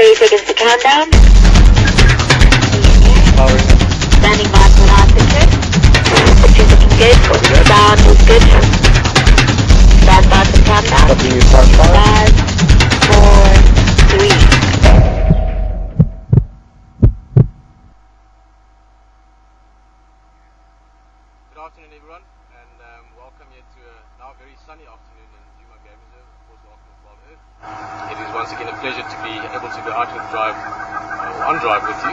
30 seconds to countdown. Powering. Standing by for an answer check. 60 seconds good. Sound is good. Stand by for countdown. Copying you, fast 5, 4, 3. Good afternoon, everyone, and welcome here to a now very sunny afternoon in Duma Game Reserve. Of course, welcome to Wild Earth. It is once again a pleasure to be able to go out and drive, on drive with you.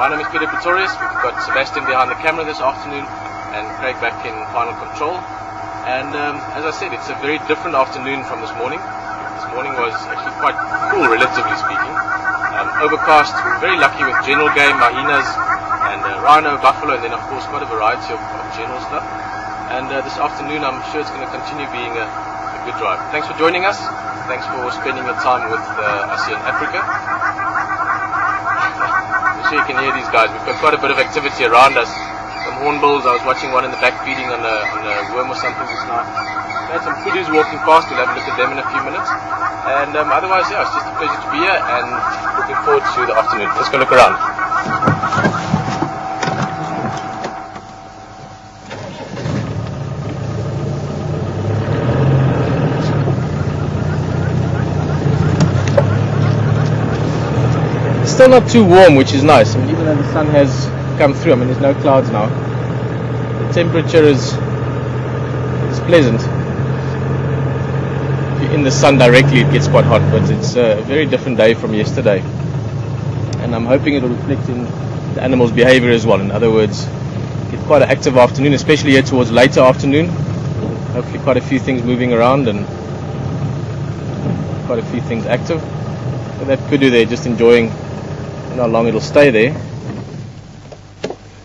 My name is Pieter. We've got Sebastian behind the camera this afternoon, and Craig back in final control. And as I said, it's a very different afternoon from this morning. This morning was actually quite cool, relatively speaking. Overcast. We're very lucky with general game, hyenas, and rhino, buffalo, and then of course quite a variety of general stuff. And this afternoon I'm sure it's going to continue being a good drive. Thanks for joining us. Thanks for spending your time with us here in Africa. I'm sure you can hear these guys. We've got quite a bit of activity around us. Some hornbills. I was watching one in the back feeding on a worm or something just now. We had some kudus walking past. We'll have a look at them in a few minutes. And otherwise, yeah, it's just a pleasure to be here and looking forward to the afternoon. Let's go look around. Still not too warm, which is nice. I mean, even though the sun has come through, I mean, there's no clouds now. The temperature is pleasant. If you're in the sun directly, it gets quite hot, but it's a very different day from yesterday. And I'm hoping it'll reflect in the animals' behavior as well. In other words, get quite an active afternoon, especially here towards later afternoon. Hopefully quite a few things moving around and quite a few things active. But that kudu there, just enjoying how long it'll stay there.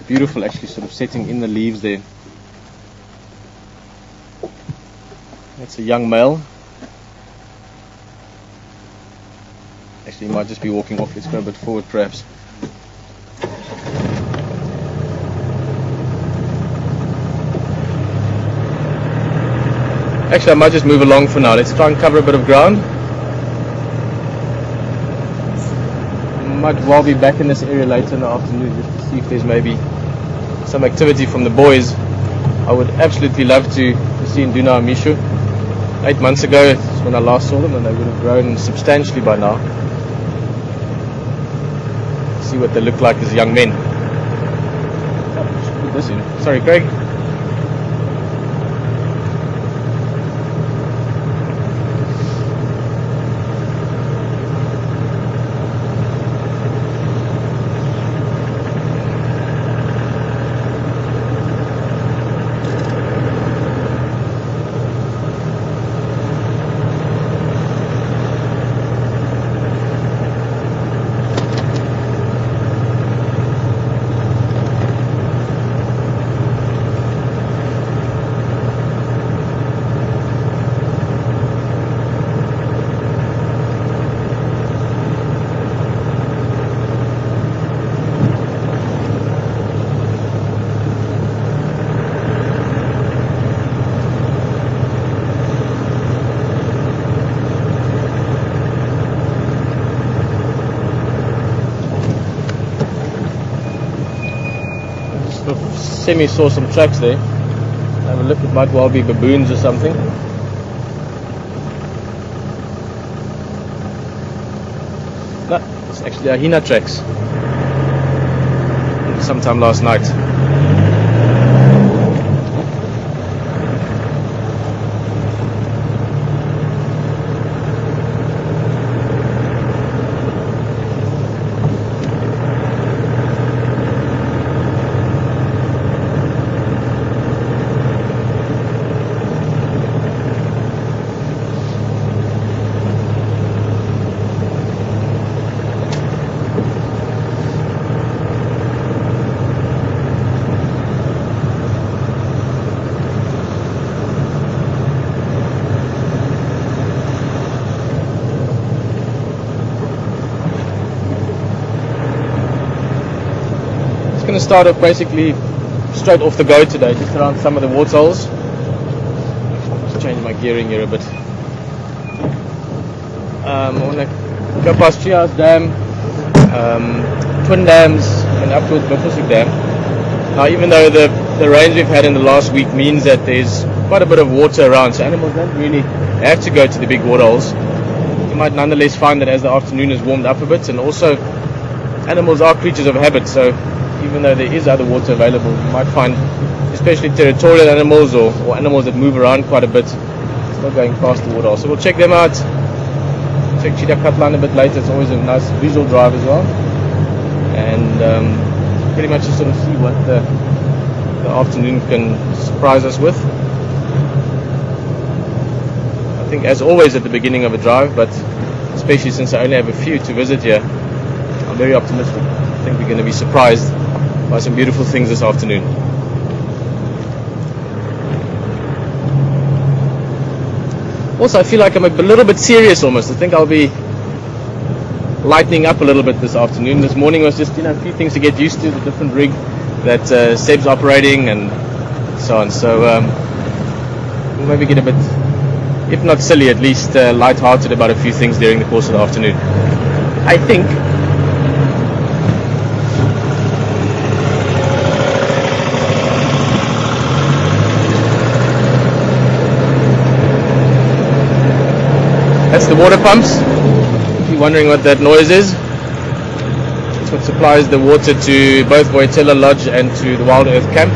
Beautiful, actually, sort of setting in the leaves there. That's a young male. Actually, he might just be walking off. Let's go a bit forward, perhaps. Actually, I might just move along for now. Let's try and cover a bit of ground. Might well be back in this area later in the afternoon just to see if there's maybe some activity from the boys. I would absolutely love to see Nduna and Mishu. 8 months ago is when I last saw them, and they would have grown substantially by now. See what they look like as young men. Put this in. Sorry, Craig. Semi saw some tracks there. Have a look, it might well be baboons or something. No, it's actually hyena tracks. Sometime last night. Going to start off basically straight off the go today, just around some of the waterholes. Just change my gearing here a bit. I want to Go past Treehouse Dam, Twin Dams, and up towards Buffelshoek Dam. Now, even though the rains we've had in the last week means that there's quite a bit of water around, so animals don't really have to go to the big waterholes. You might nonetheless find that as the afternoon has warmed up a bit, and also animals are creatures of habit, so even though there is other water available, you might find, especially territorial animals or animals that move around quite a bit, still going past the waterhole. So we'll check them out. Check Cheetah Cutline a bit later. It's always a nice visual drive as well, and pretty much just sort of see what the afternoon can surprise us with. I think, as always at the beginning of a drive, but especially since I only have a few to visit here, I'm very optimistic. I think we're going to be surprised by some beautiful things this afternoon. Also, I feel like I'm a little bit serious almost. I think I'll be lightening up a little bit this afternoon. This morning was just, a few things to get used to, the different rig that Seb's operating and so on. So we'll maybe get a bit, if not silly, at least light-hearted about a few things during the course of the afternoon, I think. That's the water pumps. If you're wondering what that noise is, it's what supplies the water to both Boyatella Lodge and to the Wild Earth Camp.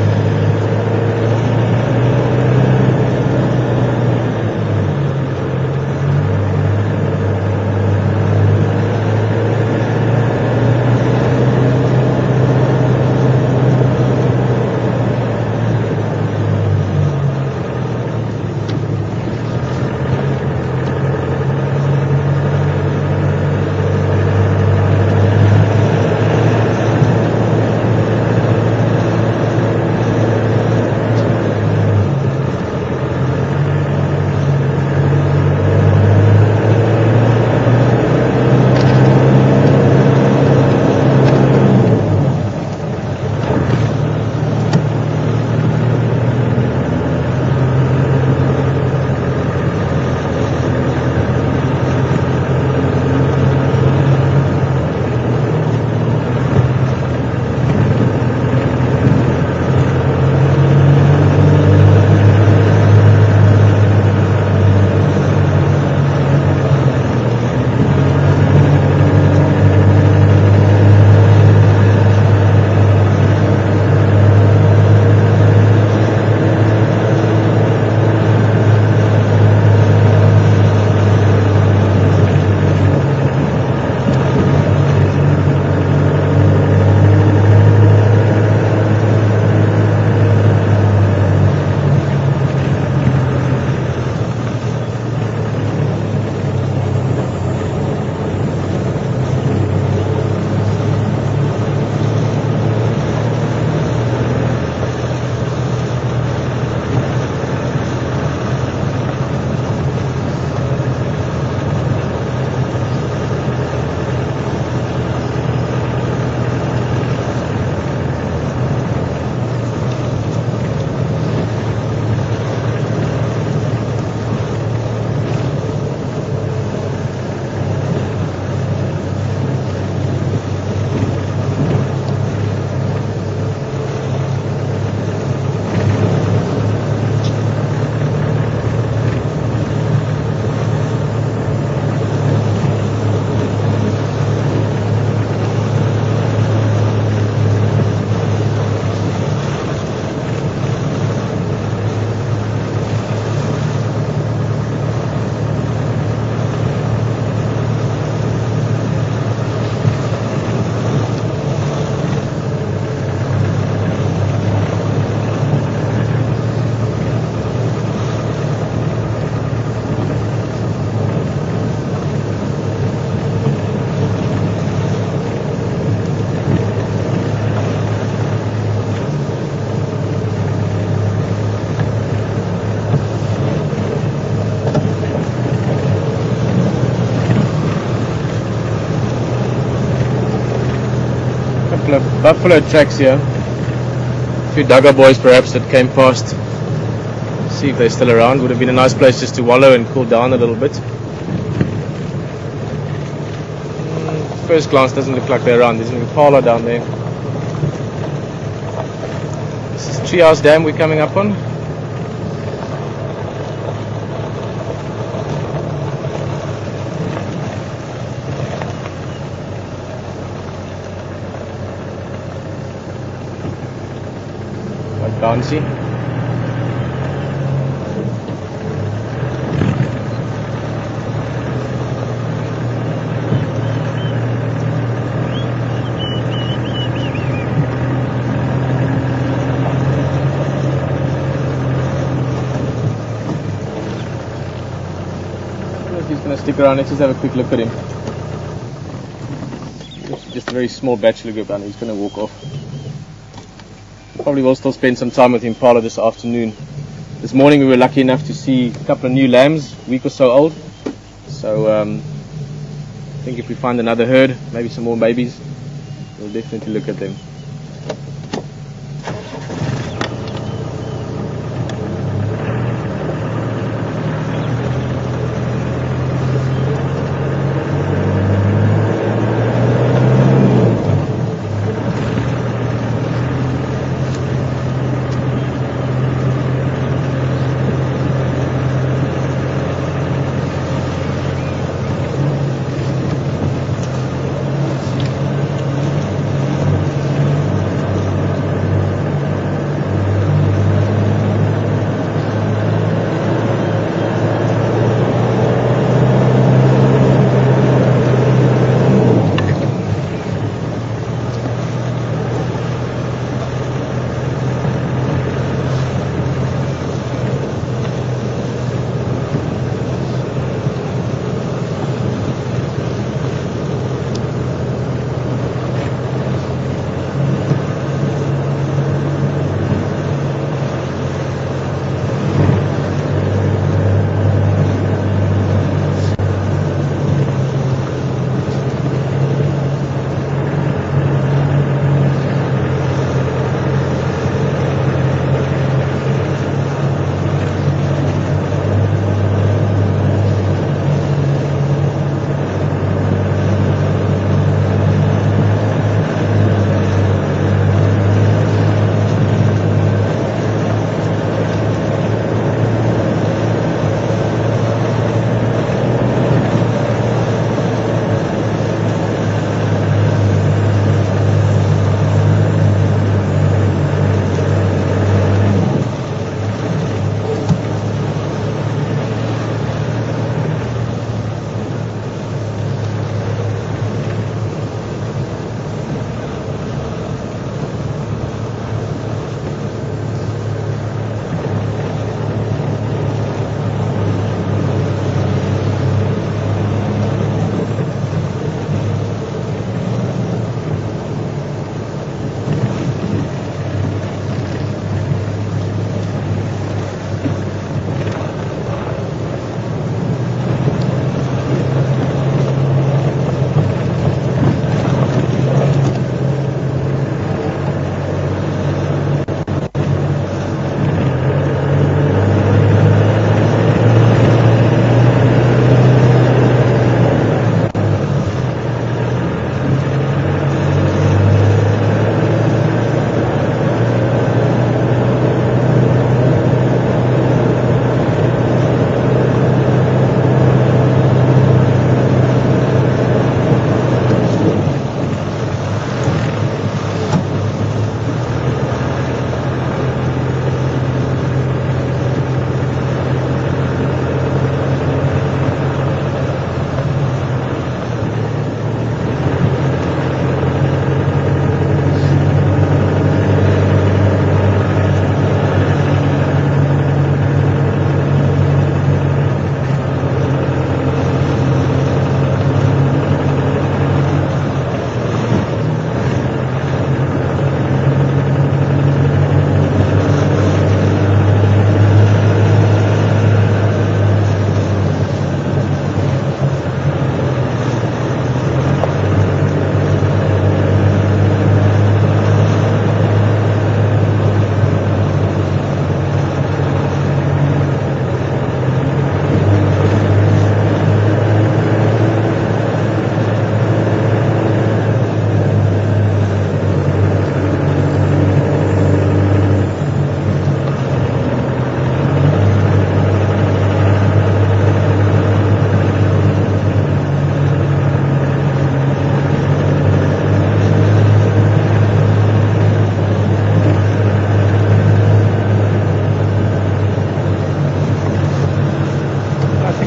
couple of buffalo tracks here. A few Duggar boys perhaps that came past. See if they're still around. Would have been a nice place just to wallow and cool down a little bit. first glance doesn't look like they're around. There's an impala down there. This is Treehouse Dam we're coming up on. Quite bouncy. He's going to stick around. Let's just have a quick look at him. Just a very small bachelor group, and he's going to walk off. Probably will still spend some time with Impala this afternoon. This morning we were lucky enough to see a couple of new lambs, a week or so old. So I think if we find another herd, maybe some more babies, we'll definitely look at them.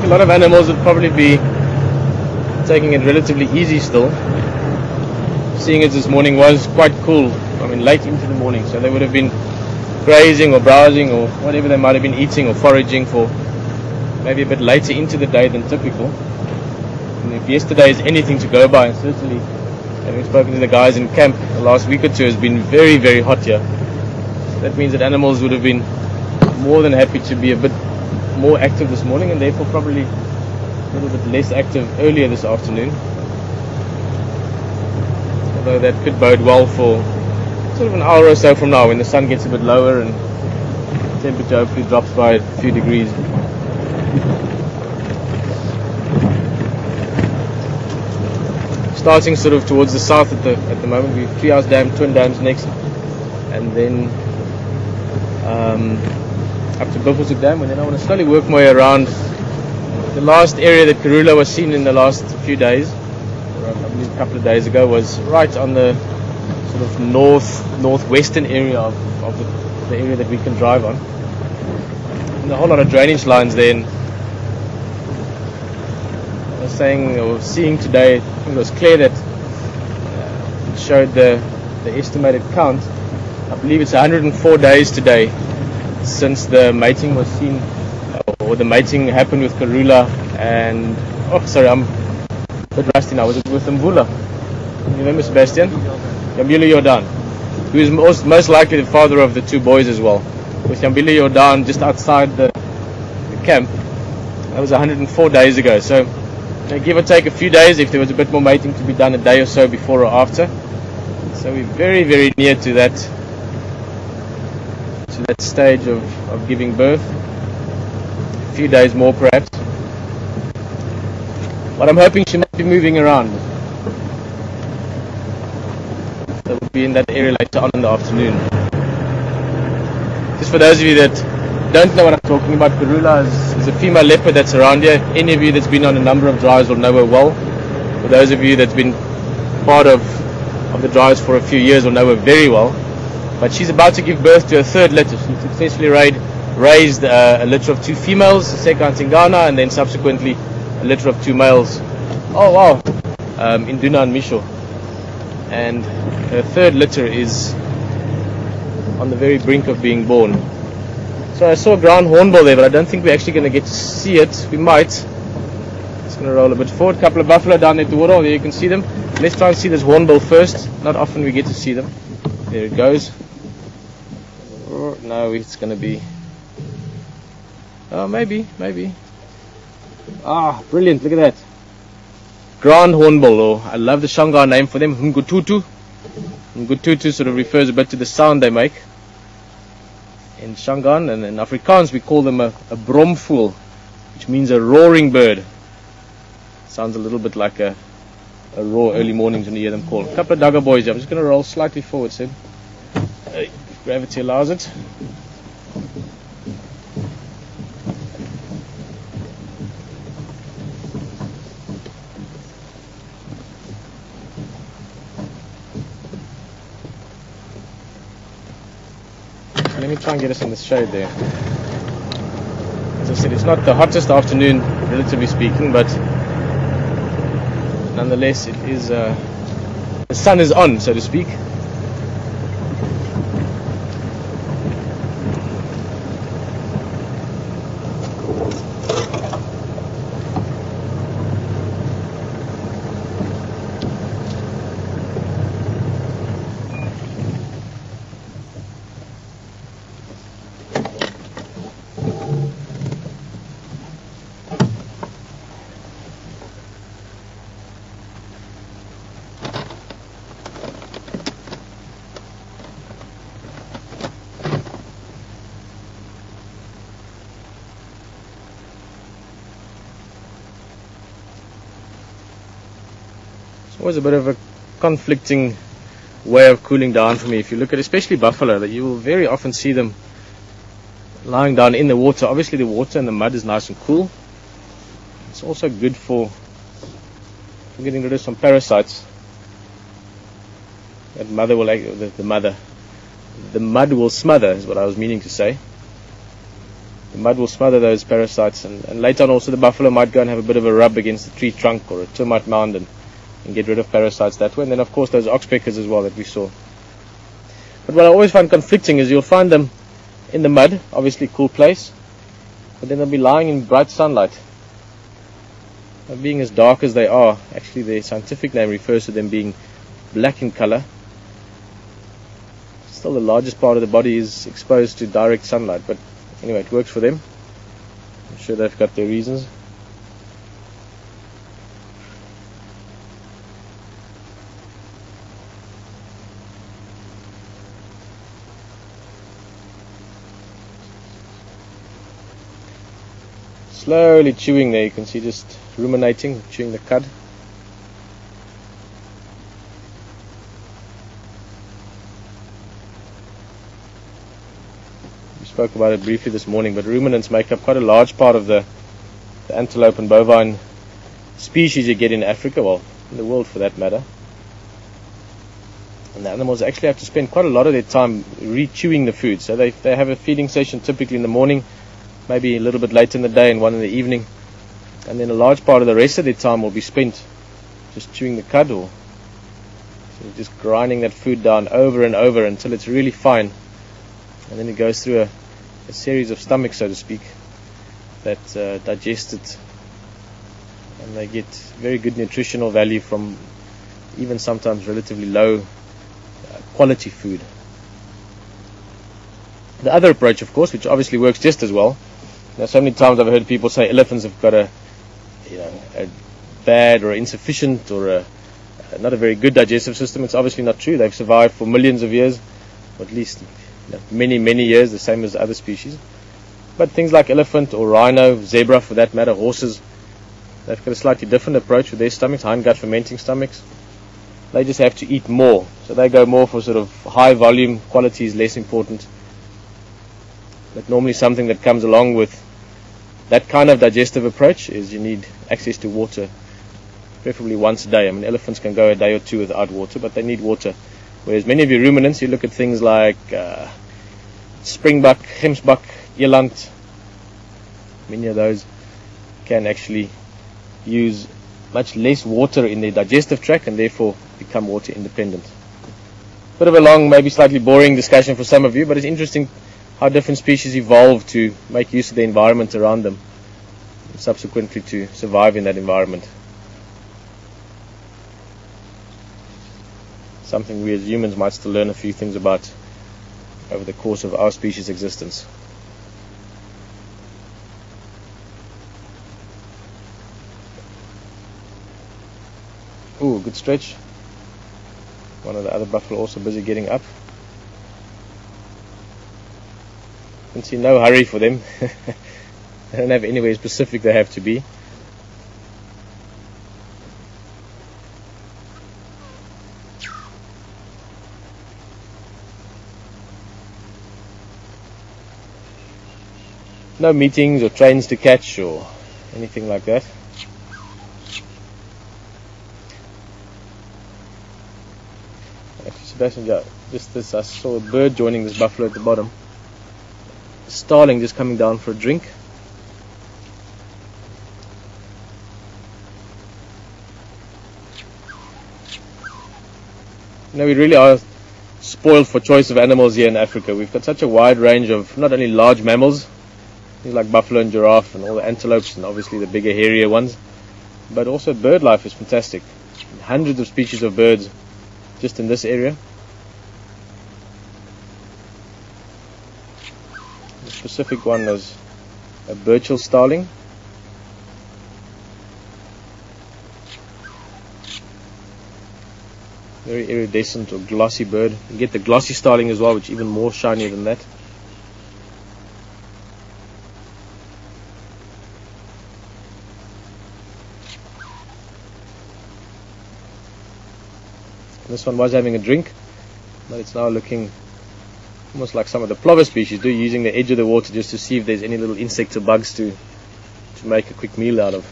a lot of animals would probably be taking it relatively easy still. Seeing as this morning was quite cool, I mean late into the morning, so they would have been grazing or browsing or whatever they might have been eating or foraging for maybe a bit later into the day than typical. And if yesterday is anything to go by, and certainly having spoken to the guys in camp the last week or two has been very, very hot here. So that means that animals would have been more than happy to be a bit more active this morning, and therefore probably a little bit less active earlier this afternoon. Although that could bode well for sort of an hour or so from now, when the sun gets a bit lower and the temperature hopefully drops by a few degrees. Starting sort of towards the south at the moment, we've Treehouse Dam, Twin Dams next, and then up to Buffelshoek Dam, and then I want to slowly work my way around the last area that Karula was seen in the last few days, or I believe a couple of days ago, was right on the sort of northwestern area of the area that we can drive on. And a whole lot of drainage lines there. And I was saying or seeing today, I think it was clear that it showed the estimated count. I believe it's 104 days today since the mating was seen, or the mating happened with Karula and I'm a bit rusty now. Was it with Mvula? You remember Sebastian? Yambile Jordan, who is most likely the father of the two boys as well. With Yambile Jordan just outside the camp. That was 104 days ago. So give or take a few days, if there was a bit more mating to be done a day or so before or after. So we're very, very near to that stage of giving birth. A few days more perhaps. But I'm hoping she might be moving around. So we'll be in that area later on in the afternoon. Just for those of you that don't know what I'm talking about, Karula is a female leopard that's around here. Any of you that's been on a number of drives will know her well. For those of you that's been part of the drives for a few years will know her very well. But she's about to give birth to a third litter. She successfully raised a litter of two females, Seka and Tingana, and then subsequently a litter of two males. Oh wow! Induna and Misho. And her third litter is on the very brink of being born. So I saw a ground hornbill there, but I don't think we're actually going to get to see it. We might. Just going to roll a bit forward. A couple of buffalo down there at the water. There you can see them. Let's try and see this hornbill first. Not often we get to see them. There it goes. No, it's going to be... Oh, maybe. Ah, brilliant. Look at that. Grand hornbill, or I love the Shangar name for them, Ngututu. Ngututu sort of refers a bit to the sound they make in Shangaan, and in Afrikaans we call them a bromvoel, which means a roaring bird. Sounds a little bit like a roar early mornings when you hear them call. A couple of dagga boys here. I'm just going to roll slightly forward, Sid. If gravity allows it. Let me try and get us in the shade there. As I said, it's not the hottest afternoon, relatively speaking, but nonetheless, it is. The sun is on, so to speak. Always a bit of a conflicting way of cooling down for me. If you look at especially buffalo, that you will very often see them lying down in the water. Obviously the water and the mud is nice and cool. It's also good for getting rid of some parasites. That mother will the mud will smother is what I was meaning to say. The the mud will smother those parasites, and later on also the buffalo might go and have a bit of a rub against a tree trunk or a termite mound and get rid of parasites that way. And then of course those oxpeckers as well that we saw. But what I always find conflicting is you'll find them in the mud, obviously cool place, but then they'll be lying in bright sunlight. Now, being as dark as they are, actually their scientific name refers to them being black in color. Still the largest part of the body is exposed to direct sunlight, but anyway, it works for them. I'm sure they've got their reasons. Slowly chewing there, you can see just ruminating, chewing the cud. We spoke about it briefly this morning, but ruminants make up quite a large part of the antelope and bovine species you get in Africa, well, in the world for that matter. And the animals actually have to spend quite a lot of their time re-chewing the food. So they have a feeding session typically in the morning, maybe a little bit later in the day and one in the evening, and then a large part of the rest of their time will be spent just chewing the cud, or just grinding that food down over and over until it's really fine, and then it goes through a series of stomachs, so to speak, that digest it, and they get very good nutritional value from even sometimes relatively low quality food. The other approach, of course, which obviously works just as well. Now, so many times I've heard people say elephants have got a bad or insufficient or not a very good digestive system. It's obviously not true. They've survived for millions of years, or at least many, many years, the same as other species. But things like elephant or rhino, zebra for that matter, horses, they've got a slightly different approach with their stomachs, hindgut fermenting stomachs. They just have to eat more. So they go more for sort of high volume, quality is less important. But normally something that comes along with that kind of digestive approach is you need access to water, preferably once a day. I mean, elephants can go a day or two without water, but they need water. Whereas many of your ruminants, you look at things like springbuck, gemsbuck, eland, many of those can actually use much less water in their digestive tract and therefore become water independent. Bit of a long, maybe slightly boring discussion for some of you, but it's interesting how different species evolve to make use of the environment around them, and subsequently to survive in that environment. Something we as humans might still learn a few things about over the course of our species' existence. Ooh, good stretch. One of the other buffalo also busy getting up. You can see no hurry for them. They don't have anywhere specific they have to be. No meetings or trains to catch or anything like that. Actually, Sebastian, just this, I saw a bird joining this buffalo at the bottom. A starling just coming down for a drink. You know, we really are spoiled for choice of animals here in Africa. We've got such a wide range of not only large mammals, things like buffalo and giraffe and all the antelopes and obviously the bigger, hairier ones, but also bird life is fantastic. Hundreds of species of birds just in this area. The specific one is a Burchell starling. Very iridescent or glossy bird. You get the glossy starling as well, which is even more shiny than that. This one was having a drink, but it's now looking almost like some of the plover species do, using the edge of the water just to see if there's any little insects or bugs to make a quick meal out of.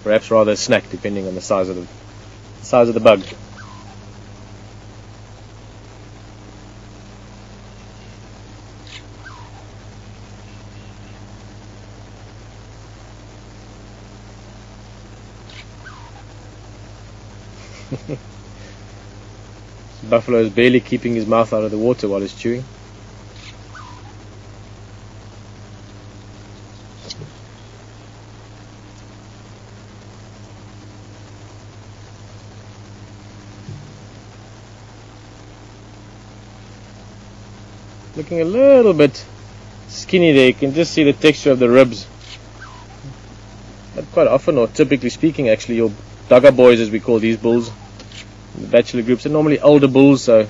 Perhaps rather a snack, depending on the size of the bug. Buffalo is barely keeping his mouth out of the water while he's chewing. Looking a little bit skinny there, you can just see the texture of the ribs. But quite often, or typically speaking actually, your dugger boys, as we call these bulls, the bachelor groups, are normally older bulls, so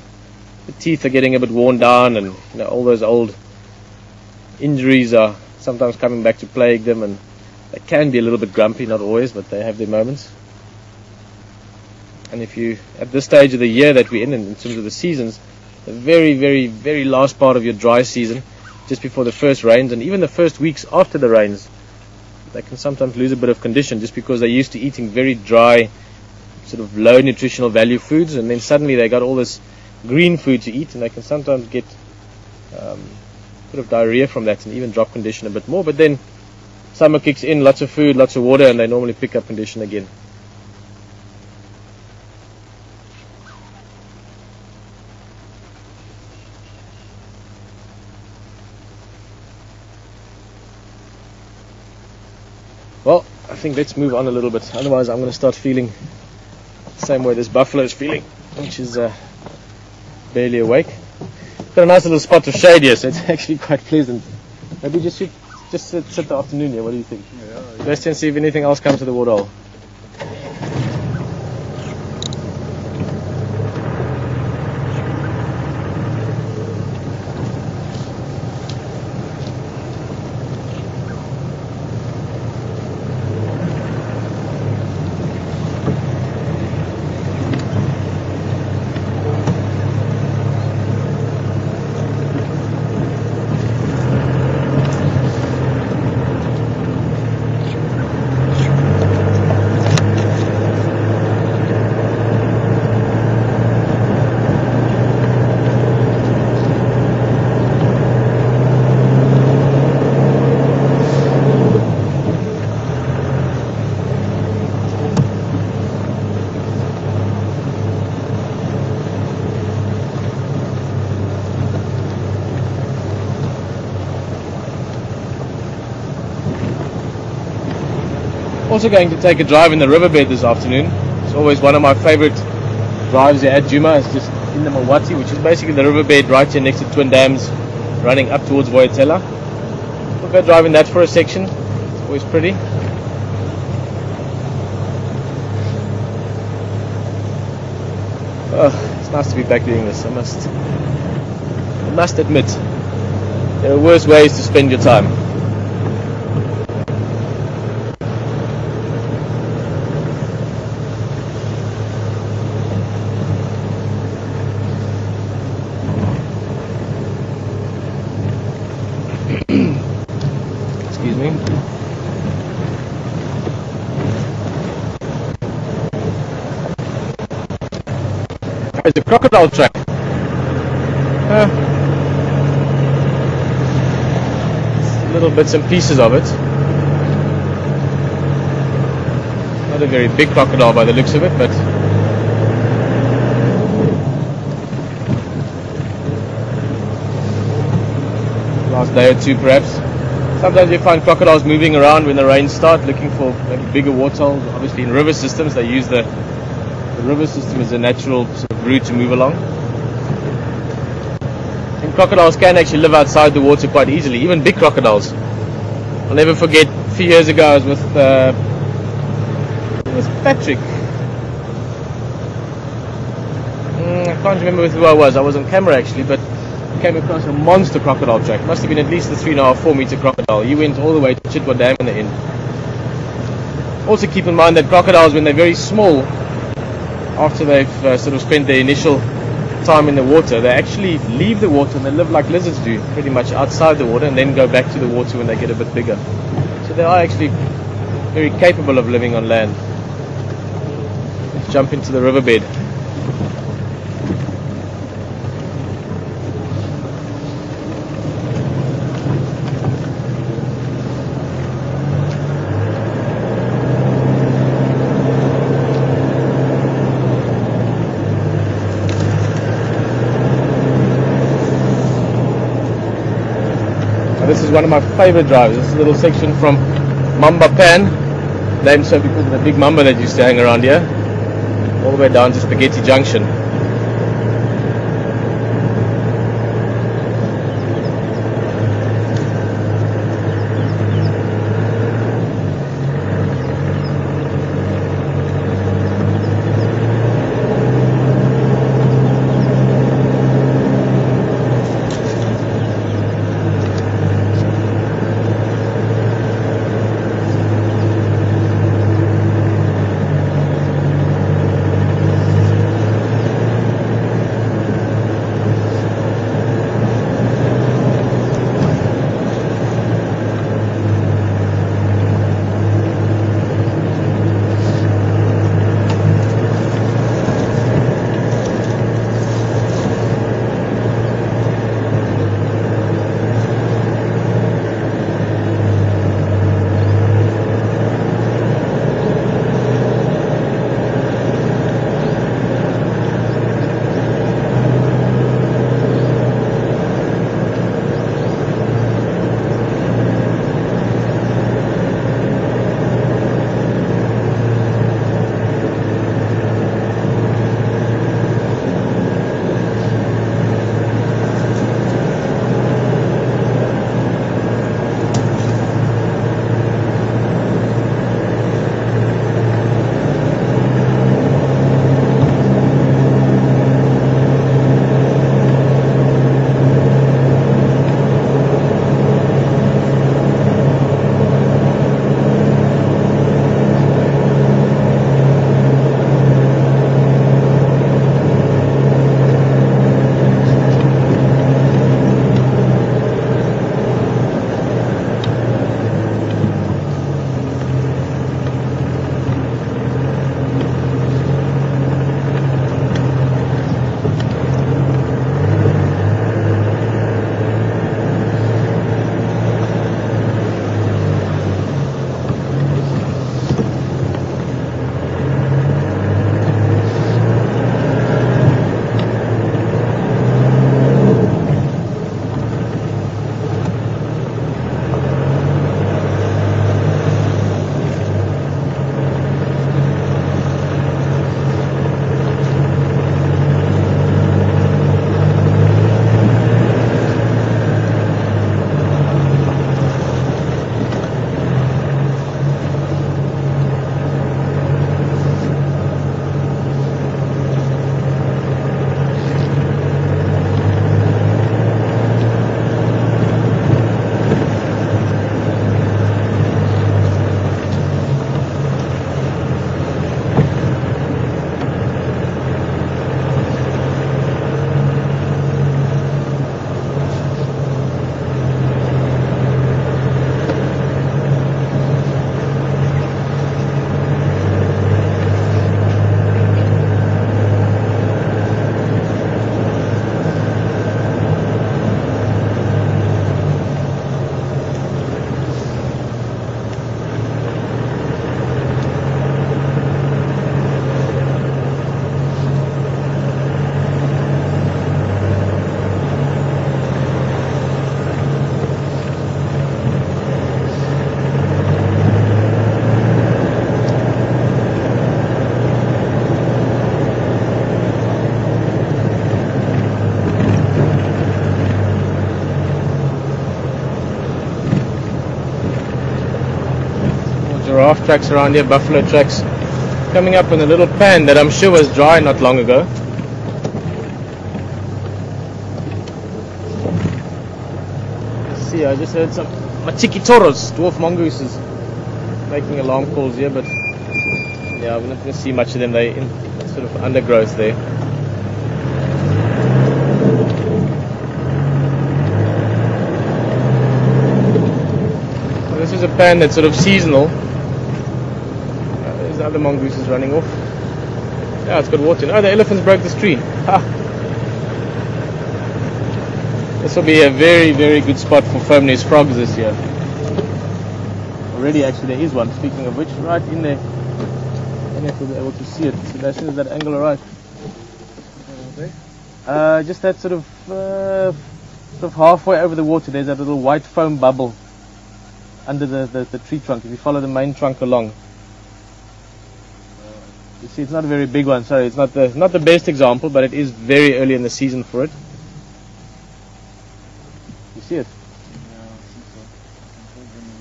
the teeth are getting a bit worn down, and all those old injuries are sometimes coming back to plague them, and they can be a little bit grumpy, not always, but they have their moments. And if you, at this stage of the year that we're in terms of the seasons, the very, very, very last part of your dry season, just before the first rains, and even the first weeks after the rains, they can sometimes lose a bit of condition just because they're used to eating very dry, sort of low nutritional value foods, and then suddenly they got all this green food to eat, and they can sometimes get sort of diarrhea from that and even drop condition a bit more. But then summer kicks in, lots of food, lots of water, and they normally pick up condition again. Well, I think let's move on a little bit, otherwise I'm going to start feeling the same way this buffalo is feeling, which is barely awake. Got a nice little spot of shade here, so it's actually quite pleasant. Maybe just sit the afternoon here. What do you think? Yeah. Let's just see if anything else comes to the waterhole. Also going to take a drive in the riverbed this afternoon. It's always one of my favorite drives here at Juma. It's just in the Mawati, which is basically the riverbed right here next to Twin Dams, running up towards Voyatella. We'll go driving that for a section. It's always pretty. Oh, it's nice to be back doing this. I must admit, there are worse ways to spend your time. It's a crocodile track. Little bits and pieces of it. Not a very big crocodile by the looks of it, but last day or two perhaps. Sometimes you find crocodiles moving around when the rains start, looking for maybe bigger waterholes. Obviously in river systems they use the river system as a natural sort of route to move along. And crocodiles can actually live outside the water quite easily, even big crocodiles. I'll never forget, a few years ago I was with Patrick. I can't remember with who I was on camera actually, but I came across a monster crocodile track. Must have been at least a 3.5-4 meter crocodile. He went all the way to Chitwa Dam in the end. Also keep in mind that crocodiles, when they're very small, after they've sort of spent their initial time in the water, they actually leave the water and they live like lizards do, pretty much outside the water, and then go back to the water when they get a bit bigger. So they are actually very capable of living on land. Let's jump into the riverbed. is one of my favorite drives. This is a little section from Mamba Pan, named so because of the big mamba that used to hang around here, all the way down to Spaghetti Junction. Giraffe tracks around here, buffalo tracks, coming up in a little pan that I'm sure was dry not long ago. See, I just heard some machikitoros, dwarf mongooses, making alarm calls here, but yeah, we're not going to see much of them. They're in sort of undergrowth there. Well, this is a pan that's sort of seasonal. There's the other mongooses running off. Yeah, it's got water in. Oh, the elephants broke the screen. Ha! This will be a very, very good spot for Foamnes frogs this year. Already, actually, there is one. Speaking of which, right in there. I don't know if we'll be able to see it. So as soon as that angle arrives. Just that sort of sort of halfway over the water, there's a little white foam bubble under the tree trunk. If you follow the main trunk along, you see it's not a very big one. Sorry, it's not the best example, but it is very early in the season for it. You see it?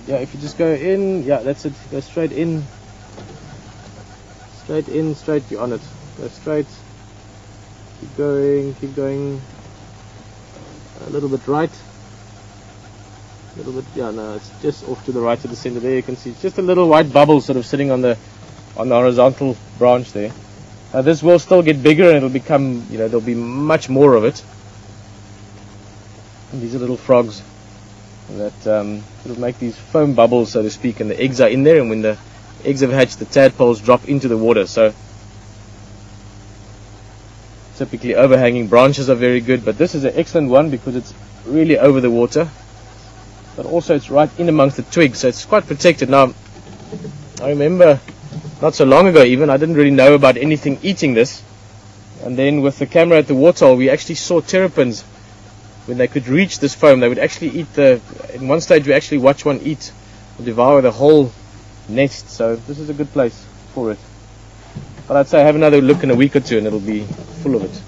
Yeah, if you just go in, yeah, that's it. Go straight in, straight. You're on it. Go straight. Keep going. A little bit right. A little bit, yeah, no, it's just off to the right of the center. There you can see it's just a little white bubble sort of sitting on the horizontal branch there. Now this will still get bigger and it'll become, there'll be much more of it. And these are little frogs that sort of make these foam bubbles, so to speak, and the eggs are in there, and when the eggs have hatched, the tadpoles drop into the water. So typically overhanging branches are very good, but this is an excellent one because it's really over the water, but also it's right in amongst the twigs, so it's quite protected. Now I remember not so long ago even, I didn't really know about anything eating this, and then with the camera at the waterhole we actually saw terrapins. When they could reach this foam, they would actually eat in one stage we actually watched one eat or devour the whole nest. So this is a good place for it. But I'd say have another look in a week or two and it'll be full of it.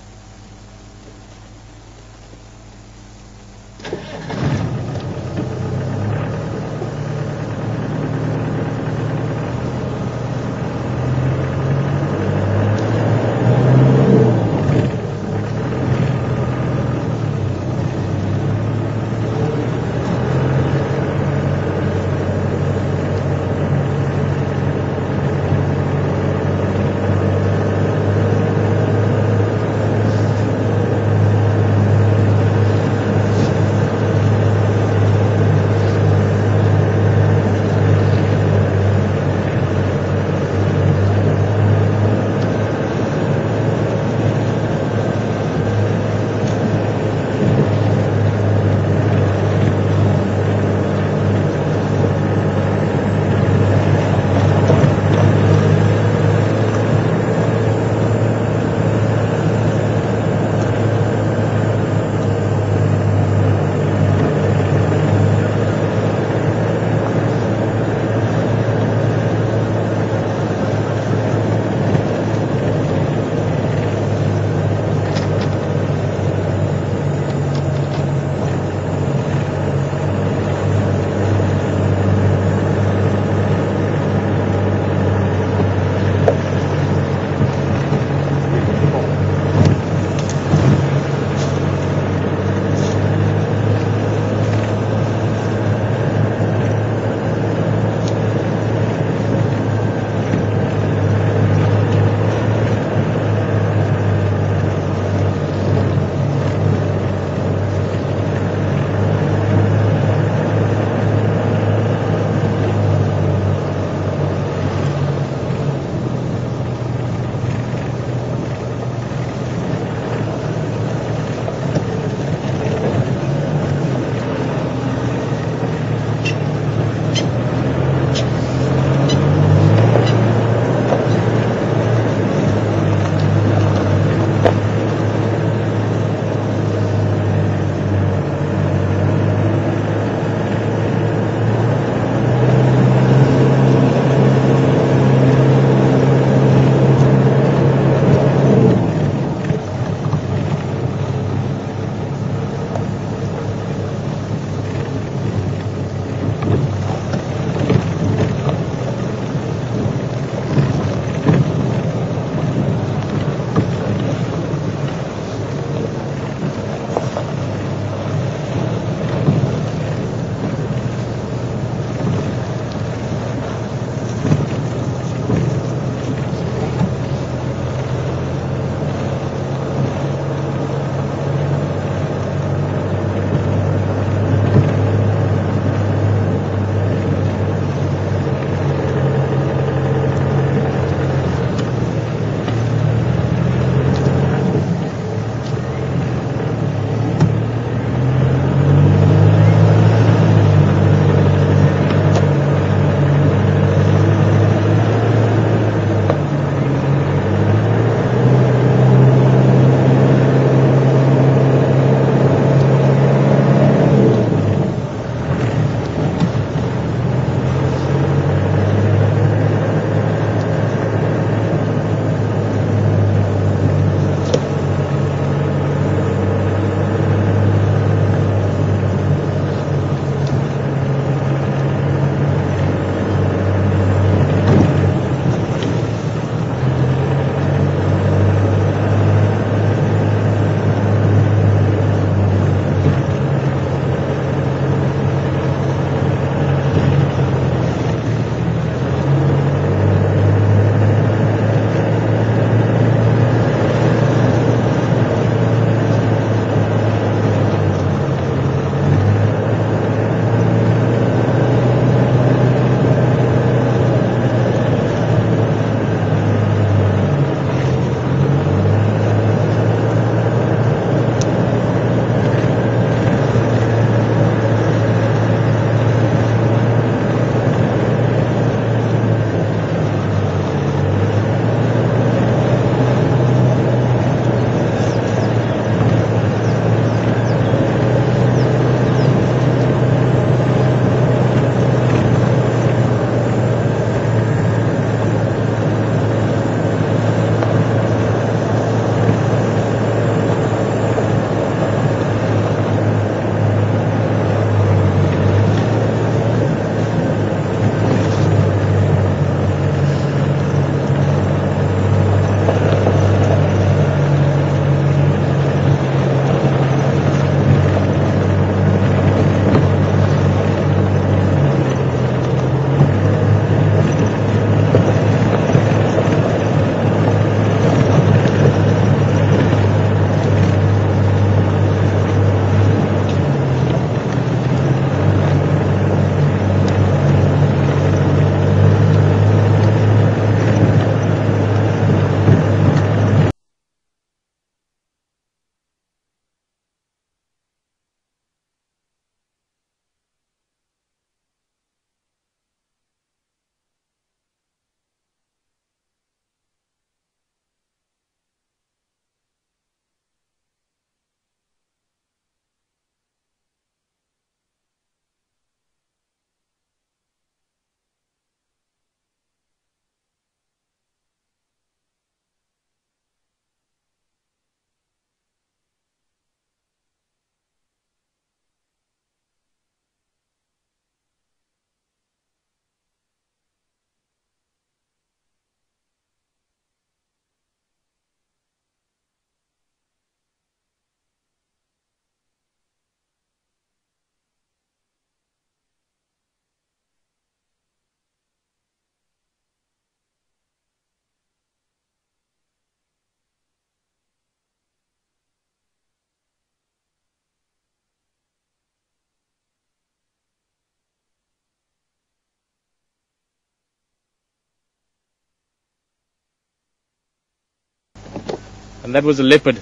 and that was a leopard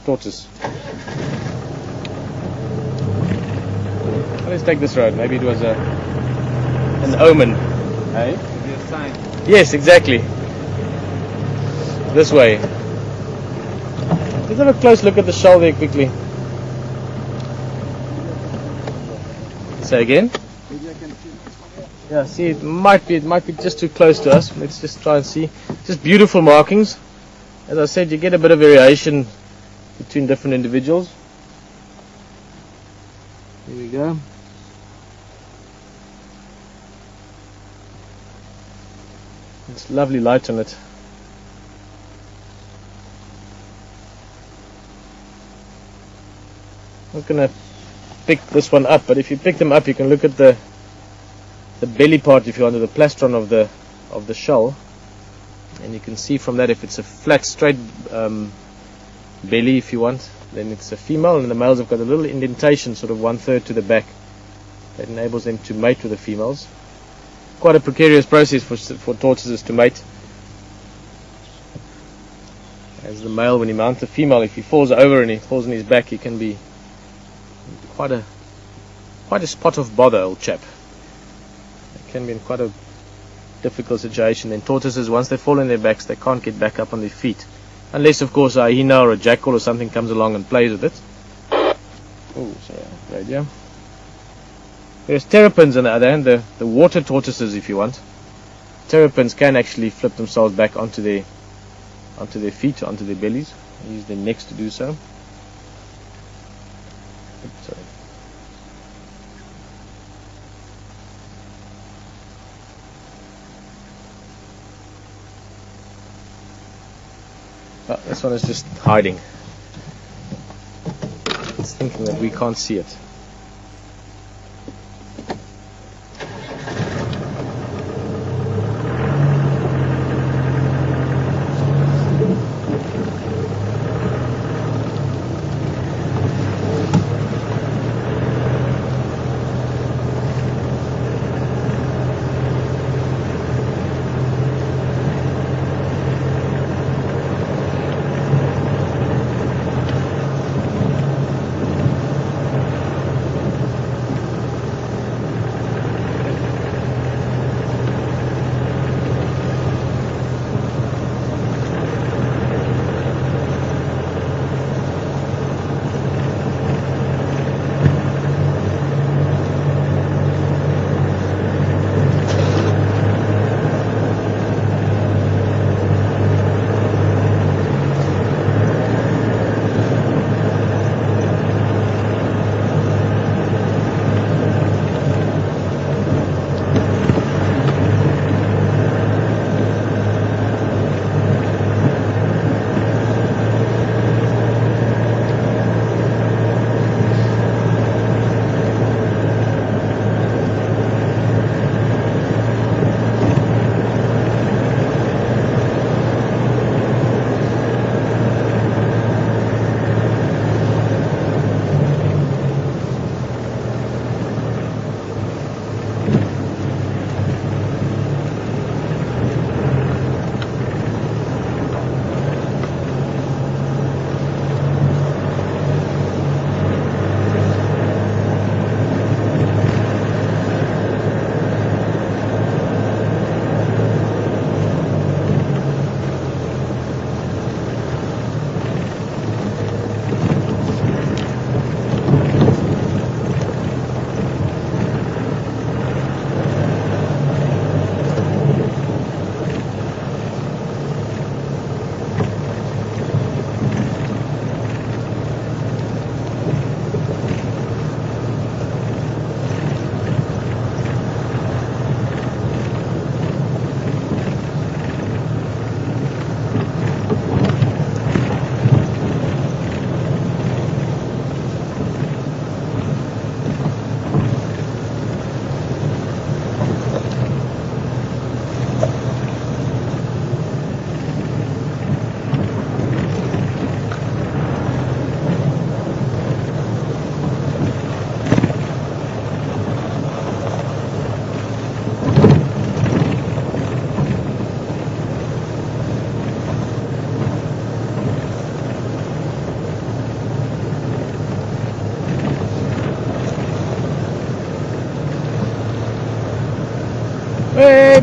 tortoise. Well, let's take this road. Maybe it was an omen. Hey? Maybe a sign. Yes, exactly. This way. Let's have a close look at the shell there quickly. Say again? Maybe I can see. Yeah, see, it might be just too close to us. Let's just try and see. Just beautiful markings. As I said, you get a bit of variation between different individuals. Here we go. It's lovely light on it. I'm not gonna pick this one up, but if you pick them up, you can look at the belly part, if you want, the plastron of the shell, and you can see from that if it's a flat, straight belly, if you want, then it's a female, and the males have got a little indentation, sort of 1/3 to the back, that enables them to mate with the females. Quite a precarious process for tortoises to mate. As the male, when he mounts a female, if he falls over and he falls on his back, he can be quite a spot of bother, old chap. It can be in quite a difficult situation. Then tortoises, once they fall on their backs, they can't get back up on their feet, unless of course a hyena or a jackal or something comes along and plays with it. Oh, sorry, radio. There's terrapins on the other hand, the water tortoises, if you want. Terrapins can actually flip themselves back onto their feet, onto their bellies, and use their necks to do so. Oops, sorry. Oh, this one is just hiding. It's thinking that we can't see it.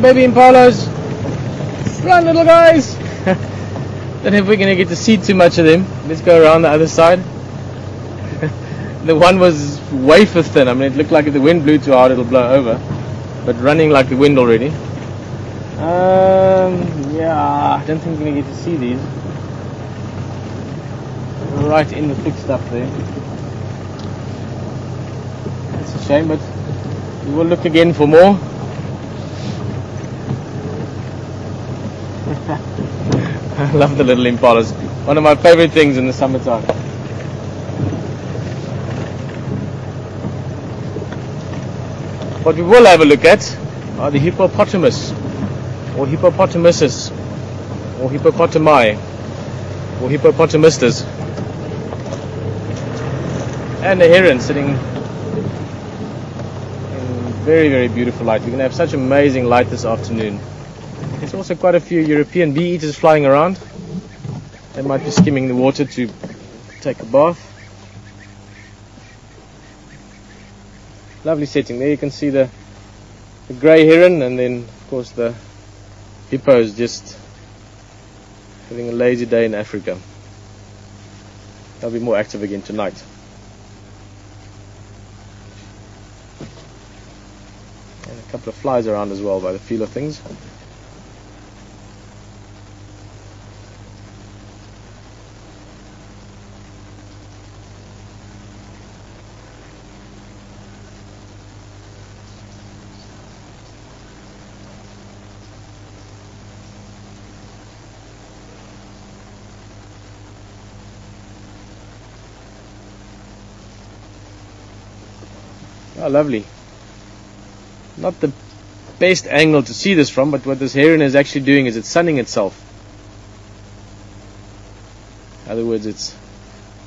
baby impalas! Run, little guys! Don't know if we're going to get to see too much of them. Let's go around the other side. The one was wafer thin. I mean, it looked like if the wind blew too hard, it'll blow over. But running like the wind already. Yeah, I don't think we're going to get to see these. Right in the thick stuff there. That's a shame, but we will look again for more. I love the little impalas. One of my favorite things in the summertime. What we will have a look at are the hippopotamus, or hippopotamuses, or hippopotami, or hippopotamustas, and the heron sitting in very, very beautiful light. We're going to have such amazing light this afternoon. There's also quite a few European bee eaters flying around. They might be skimming the water to take a bath. Lovely setting. There you can see the grey heron, and then of course the hippos just having a lazy day in Africa. They'll be more active again tonight. And a couple of flies around as well by the feel of things. Oh, lovely. Not the best angle to see this from, but what this heron is actually doing is it's sunning itself. In other words, it's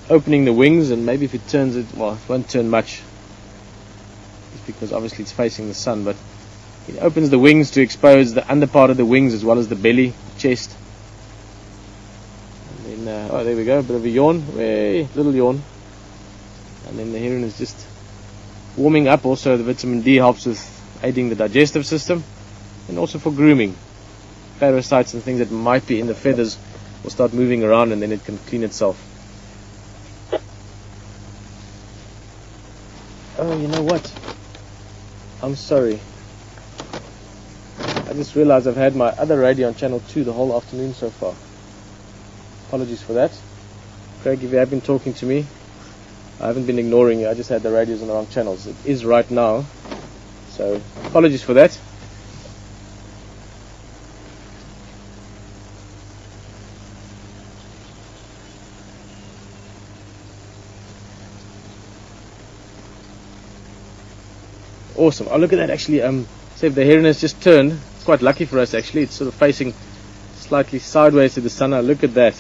opening the wings, and maybe if it turns it, well, it won't turn much. It's because obviously it's facing the sun, but it opens the wings to expose the under part of the wings as well as the belly, chest. And then, oh, there we go, a bit of a yawn, way, little yawn. And then the heron is just warming up. Also the vitamin D helps with aiding the digestive system, and also for grooming. Parasites and things that might be in the feathers will start moving around, and then it can clean itself. Oh, you know what? I'm sorry. I just realized I've had my other radio on channel 2 the whole afternoon so far. Apologies for that. Craig, if you have been talking to me, I haven't been ignoring you. I just had the radios on the wrong channels. It is right now. So, apologies for that. Awesome. Oh, look at that actually. So if the heron has just turned, it's quite lucky for us actually. It's sort of facing slightly sideways to the sun. Now look at that.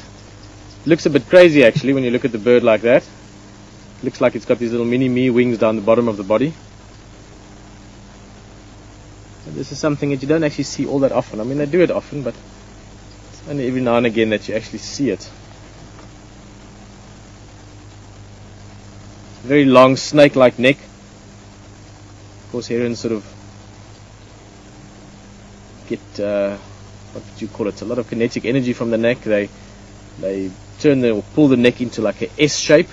Looks a bit crazy actually when you look at the bird like that. Looks like it's got these little mini-me wings down the bottom of the body. And this is something that you don't actually see all that often. I mean, they do it often, but it's only every now and again that you actually see it. Very long snake-like neck. Of course, herons sort of get, what would you call it, a lot of kinetic energy from the neck. They turn or pull the neck into like a S shape,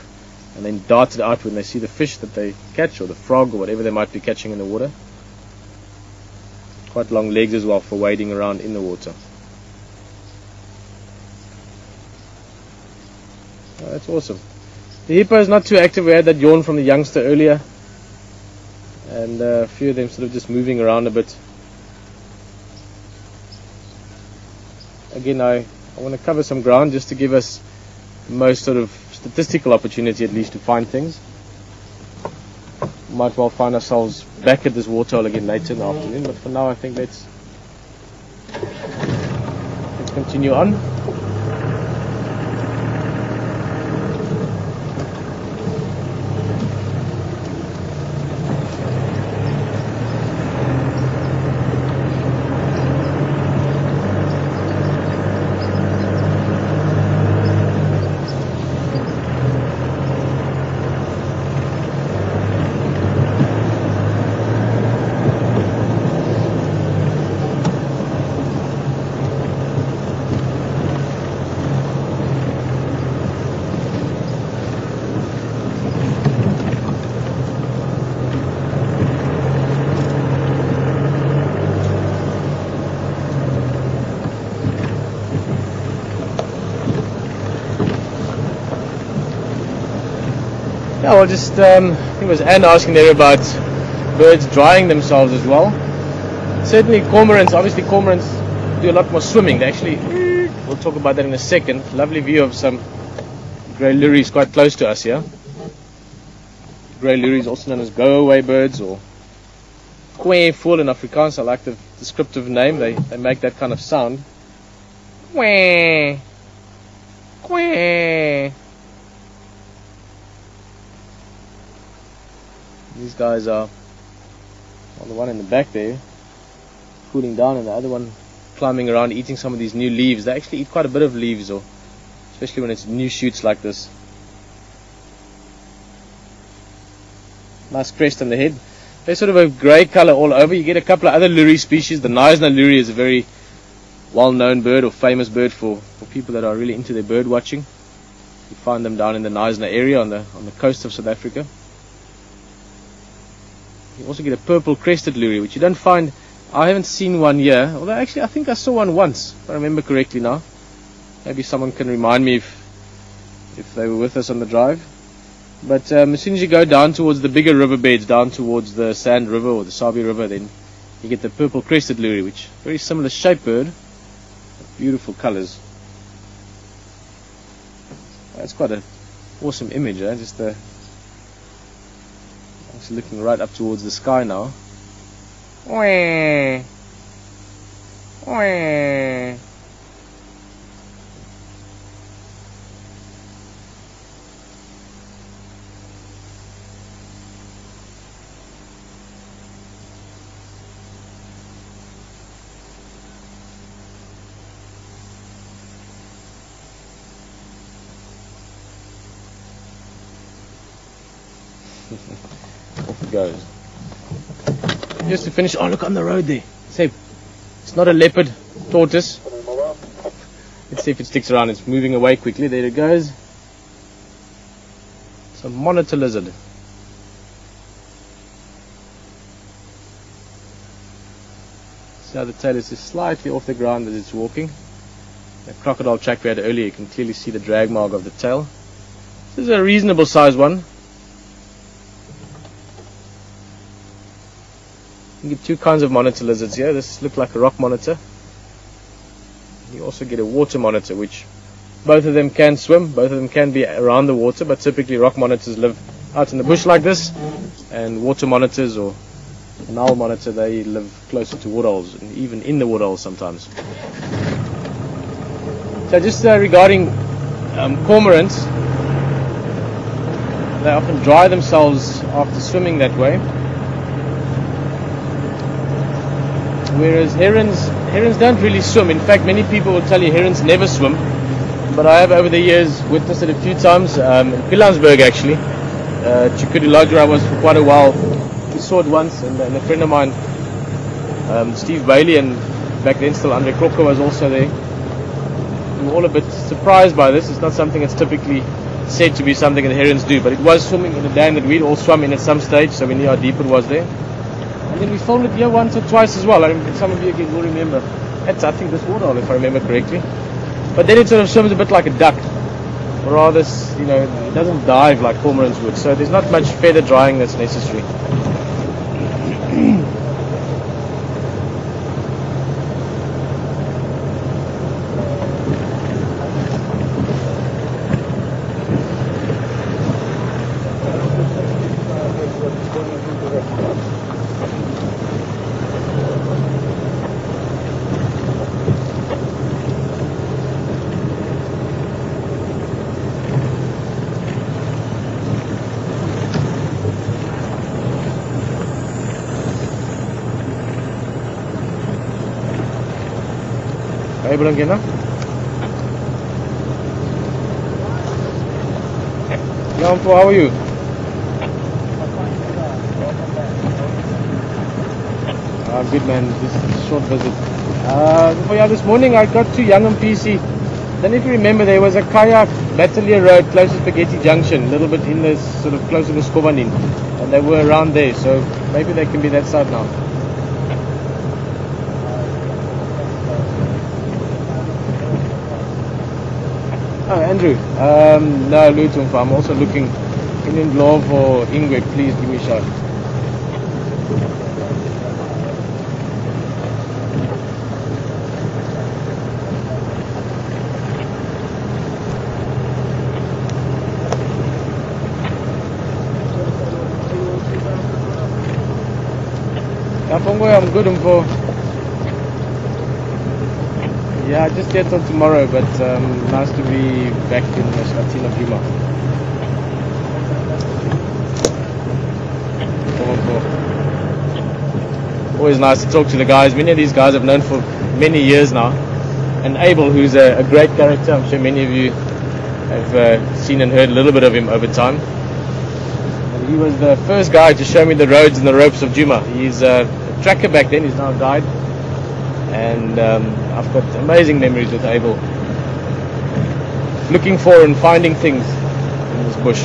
and then dart it out when they see the fish that they catch, or the frog, or whatever they might be catching in the water. Quite long legs as well for wading around in the water. Oh, that's awesome. The hippo is not too active. We had that yawn from the youngster earlier, and a few of them sort of just moving around a bit. Again, I want to cover some ground just to give us the most sort of statistical opportunity at least to find things. Might well find ourselves back at this waterhole again later in the afternoon, but for now I think let's continue on. Yeah, well, just I think it was Anne asking there about birds drying themselves as well. Certainly cormorants, obviously cormorants do a lot more swimming. They actually, we'll talk about that in a second. Lovely view of some grey lories quite close to us here. Grey lories, also known as go-away birds, or kwee-voel in Afrikaans. I like the descriptive name. They make that kind of sound. Kwee, kwee. These guys are, well, the one in the back there cooling down, and the other one climbing around eating some of these new leaves. They actually eat quite a bit of leaves, or especially when it's new shoots like this. Nice crest on the head. They're sort of a grey colour all over. You get a couple of other lory species. The Knysna lory is a very well-known bird, or famous bird for people that are really into their bird watching. You find them down in the Knysna area on the coast of South Africa. You also get a purple crested lory, which you don't find. I haven't seen one here, although actually I think I saw one once, if I remember correctly now. Maybe someone can remind me if they were with us on the drive. But as soon as you go down towards the bigger riverbeds, down towards the Sand River or the Sabi River, then you get the purple crested lory, which is a very similar shaped bird, beautiful colours. That's quite an awesome image, eh? Just actually looking right up towards the sky now. Wah. Wah. Off it goes. Just to finish, oh look on the road there. Say, it's not a leopard, tortoise. Let's see if it sticks around. It's moving away quickly. There it goes. It's a monitor lizard. See how the tail is just slightly off the ground as it's walking. The crocodile track we had earlier, you can clearly see the drag mark of the tail. This is a reasonable size one. You get two kinds of monitor lizards here. This looks like a rock monitor. You also get a water monitor, which both of them can swim, both of them can be around the water, but typically rock monitors live out in the bush like this, and water monitors or an owl monitor, they live closer to woodholes, and even in the woodholes sometimes. So just regarding cormorants, they often dry themselves after swimming that way. Whereas herons don't really swim. In fact, many people will tell you herons never swim. But I have over the years witnessed it a few times, in Pilanesberg actually. Chikudu Lodge where I was for quite a while. We saw it once, and a friend of mine, Steve Bailey, and back then still Andre Crocker was also there. We were all a bit surprised by this. It's not something that's typically said to be something that herons do, but it was swimming in a dam that we'd all swum in at some stage, so we knew how deep it was there. And then we filmed it here once or twice as well. Some of you again will remember. That's, I think, this waterhole, if I remember correctly. But then it sort of swims a bit like a duck. Or rather, you know, it doesn't dive like cormorants would. So there's not much feather drying that's necessary. Hey, Brangena. Lampo, how are you? Good man, this is a short visit. This morning I got to Young and PC. Then if you remember, there was a kayak Battalion Road close to Spaghetti Junction, a little bit in the sort of closer to Skovanin, and they were around there, so maybe they can be that side now. Oh, Andrew. No, Lutumfa. I'm also looking in Love or Ingwe, please give me a shout. I'm good for. Yeah, just yet till tomorrow, but nice to be back in Shatina Puma. Always nice to talk to the guys. Many of these guys I've known for many years now. And Abel, who's a great character, I'm sure many of you have seen and heard a little bit of him over time. And he was the first guy to show me the roads and the ropes of Djuma. He's a tracker back then, he's now died. And I've got amazing memories with Abel. Looking for and finding things in this bush.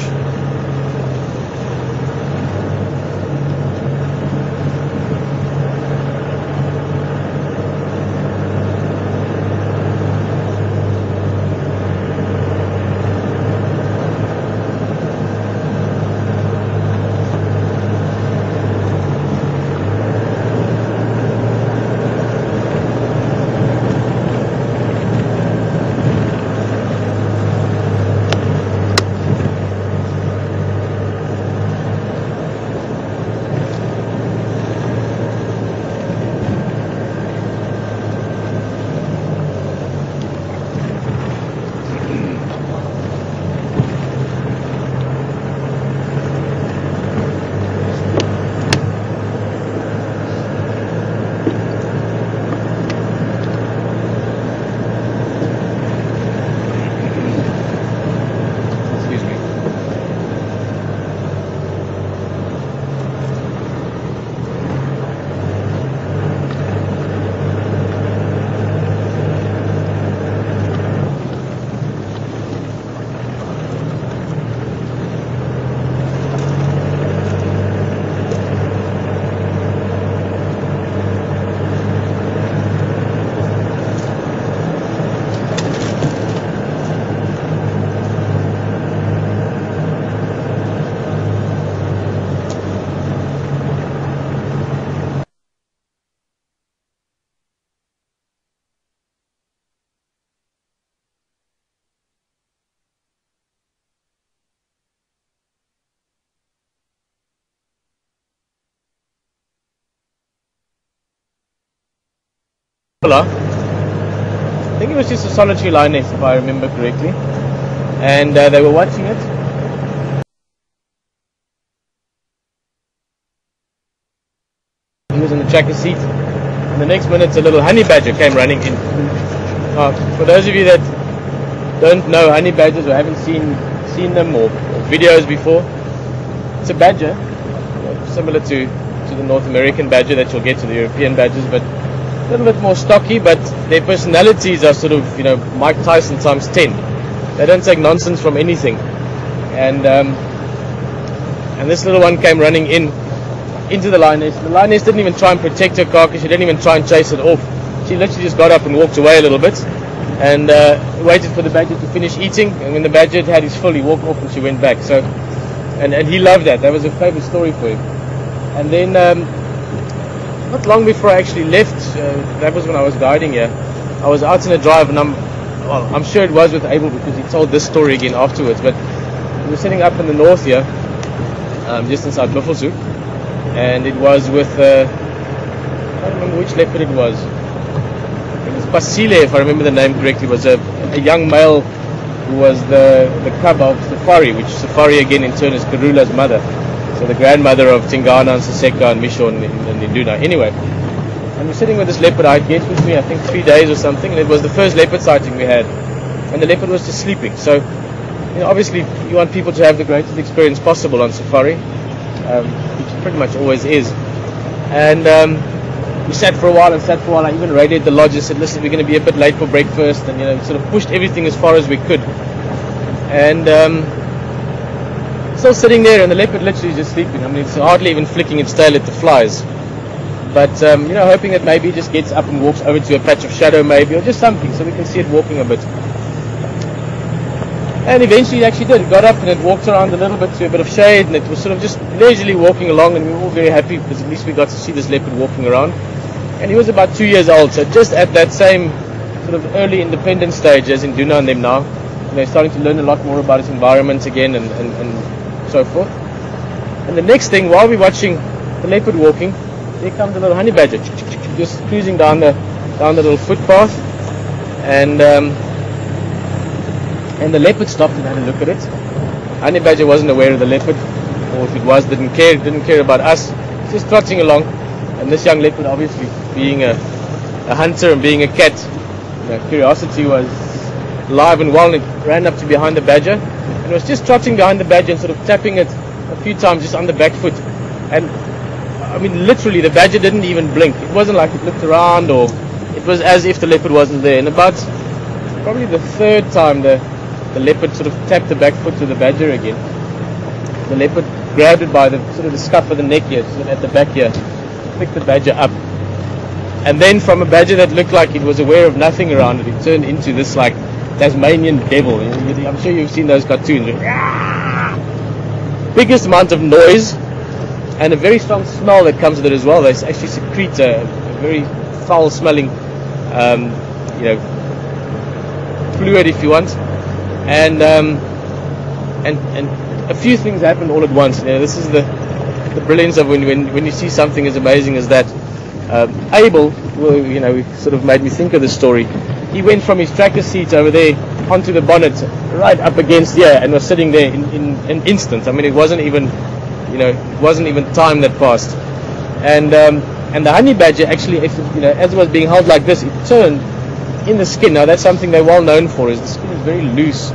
I think it was just a solitary lioness, if I remember correctly, and they were watching it. He was in the tracker seat, and the next minute a little honey badger came running in. For those of you that don't know honey badgers or haven't seen them or videos before, it's a badger, similar to the North American badger that you'll get to the European badgers, but a little bit more stocky, but their personalities are sort of, Mike Tyson times 10. They don't take nonsense from anything. And this little one came running into the lioness. The lioness didn't even try and protect her carcass. She didn't even try and chase it off. She literally just got up and walked away a little bit and waited for the badger to finish eating. And when the badger had his fill, he walked off and she went back. So, and he loved that. That was a favorite story for him. And then not long before I actually left, that was when I was guiding here, I was out in a drive, and I'm sure it was with Abel because he told this story again afterwards, but we were sitting up in the north here, just inside Buffelshoek, and it was with, I don't remember which leopard it was. It was Basile, if I remember the name correctly. It was a young male who was the cub of Safari, which Safari again in turn is Karula's mother. So the grandmother of Tingana and Saseka and Misho and Induna. Anyway, and we're sitting with this leopard. I had Get with me, I think 3 days or something, and it was the first leopard sighting we had. And the leopard was just sleeping. So, obviously you want people to have the greatest experience possible on safari, which pretty much always is. And we sat for a while. I even radioed the lodge and said, listen, we're going to be a bit late for breakfast, and sort of pushed everything as far as we could. And still sitting there, and the leopard literally just sleeping. I mean, it's hardly even flicking its tail at the flies. But, hoping that maybe it just gets up and walks over to a patch of shadow maybe, or just something, so we can see it walking a bit. And eventually it actually did. It got up and it walked around a little bit to a bit of shade, and it was sort of just leisurely walking along, and we were all very happy because at least we got to see this leopard walking around. And he was about 2 years old, so just at that same sort of early independent stage as in Duna and them now. You know, starting to learn a lot more about his environment again and so forth. And the next thing, while we're watching the leopard walking, there comes a little honey badger just cruising down the little footpath, and the leopard stopped and had a look at it. Honey badger wasn't aware of the leopard, or if it was, didn't care about us, just trotting along. And this young leopard, obviously being a hunter and being a cat, curiosity was alive and well, and it ran up to behind the badger and was just trotting behind the badger and sort of tapping it a few times just on the back foot. And I mean, literally, the badger didn't even blink. It wasn't like it looked around, or it was as if the leopard wasn't there. And about probably the third time the leopard sort of tapped the back foot to the badger again, the leopard grabbed it by the sort of the scuff of the neck here, sort of at the back here, picked the badger up. And then from a badger that looked like it was aware of nothing around it, it turned into this like Tasmanian devil. I'm sure you've seen those cartoons. Biggest amount of noise and a very strong smell that comes with it as well. They actually secrete a very foul-smelling, fluid, if you want. And a few things happened all at once. This is the brilliance of when you see something as amazing as that. Abel, sort of made me think of this story. He went from his tractor seat over there onto the bonnet, right up against here, and was sitting there in an instant. I mean, it wasn't even time that passed. And the honey badger actually, as it was being held like this, it turned in the skin. Now that's something they're well known for. Is the skin is very loose,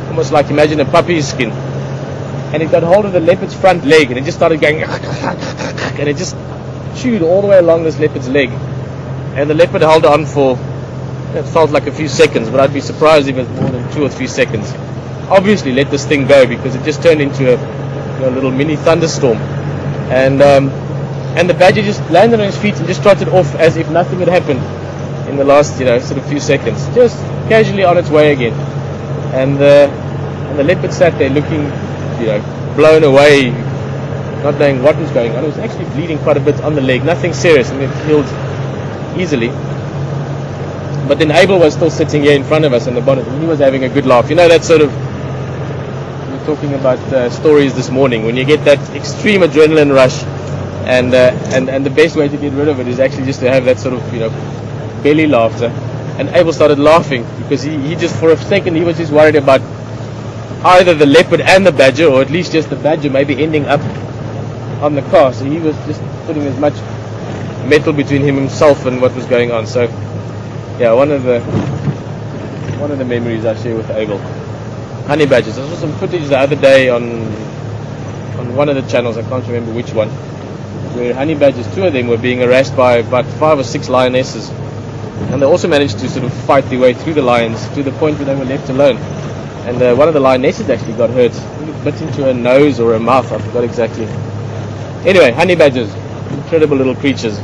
almost like imagine a puppy's skin. And it got hold of the leopard's front leg, and it just started going, and it just chewed all the way along this leopard's leg. And the leopard held on for, it felt like a few seconds, but I'd be surprised if it was more than 2 or 3 seconds. Obviously let this thing go, because it just turned into a little mini thunderstorm. And the badger just landed on his feet and just trotted off as if nothing had happened in the last sort of few seconds, just casually on its way again. And the leopard sat there looking blown away, not knowing what was going on. It was actually bleeding quite a bit on the leg, nothing serious. I mean, it healed easily. But then Abel was still sitting here in front of us in the bonnet, and he was having a good laugh. That sort of, we were talking about stories this morning, when you get that extreme adrenaline rush, and the best way to get rid of it is actually just to have that sort of belly laughter. And Abel started laughing because he just, for a second, he was just worried about either the leopard and the badger, or at least just the badger maybe ending up on the car. So he was just putting as much metal between himself and what was going on. So yeah, one of the memories I share with Abel. Honey badgers. I saw some footage the other day on one of the channels, I can't remember which one, where honey badgers, 2 of them, were being harassed by about 5 or 6 lionesses. And they also managed to sort of fight their way through the lions to the point where they were left alone. And one of the lionesses actually got hurt. It bit into her nose or her mouth, I forgot exactly. Anyway, honey badgers, incredible little creatures.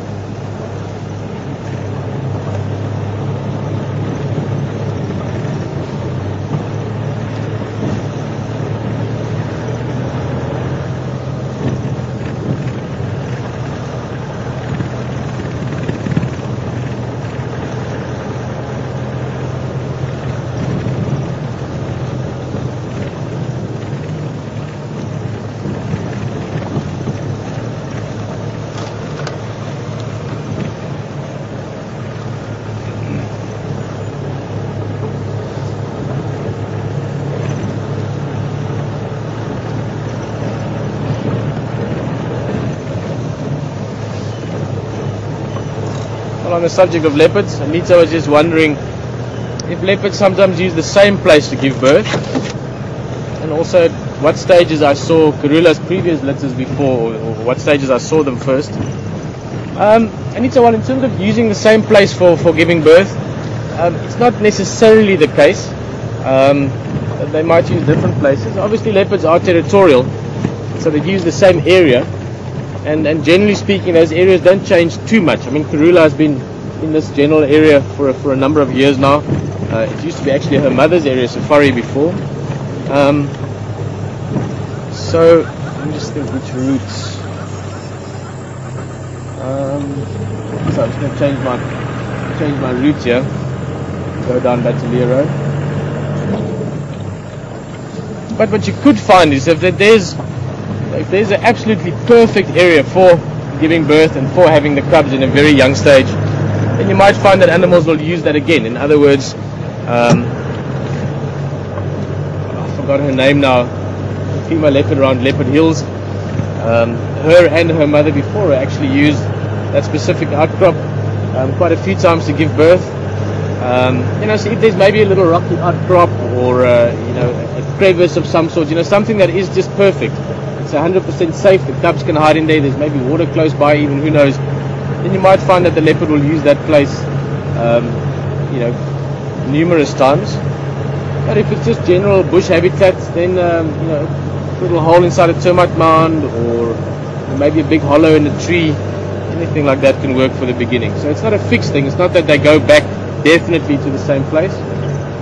On the subject of leopards, Anita was just wondering if leopards sometimes use the same place to give birth, and also at what stages I saw Karula's previous litters before, or what stages I saw them first. Anita, well, in terms of using the same place for giving birth, it's not necessarily the case. They might use different places. Obviously leopards are territorial, so they use the same area. And generally speaking, those areas don't change too much. I mean, Karula has been in this general area for a number of years now. It used to be actually her mother's area, Safari, before. So let me just think which routes. So I'm just going to change my route here. Go down Battalier Road. But what you could find is if there's an absolutely perfect area for giving birth and for having the cubs in a very young stage, then you might find that animals will use that again. In other words, I forgot her name now, female leopard around Leopard Hills. Her and her mother before her actually used that specific outcrop quite a few times to give birth. So if there's maybe a little rocky outcrop or a crevice of some sort, something that is just perfect, it's 100% safe, the cubs can hide in there, there's maybe water close by even, who knows, then you might find that the leopard will use that place numerous times. But if it's just general bush habitat, then a little hole inside a termite mound or maybe a big hollow in a tree, anything like that can work for the beginning. So it's not a fixed thing, it's not that they go back definitely to the same place,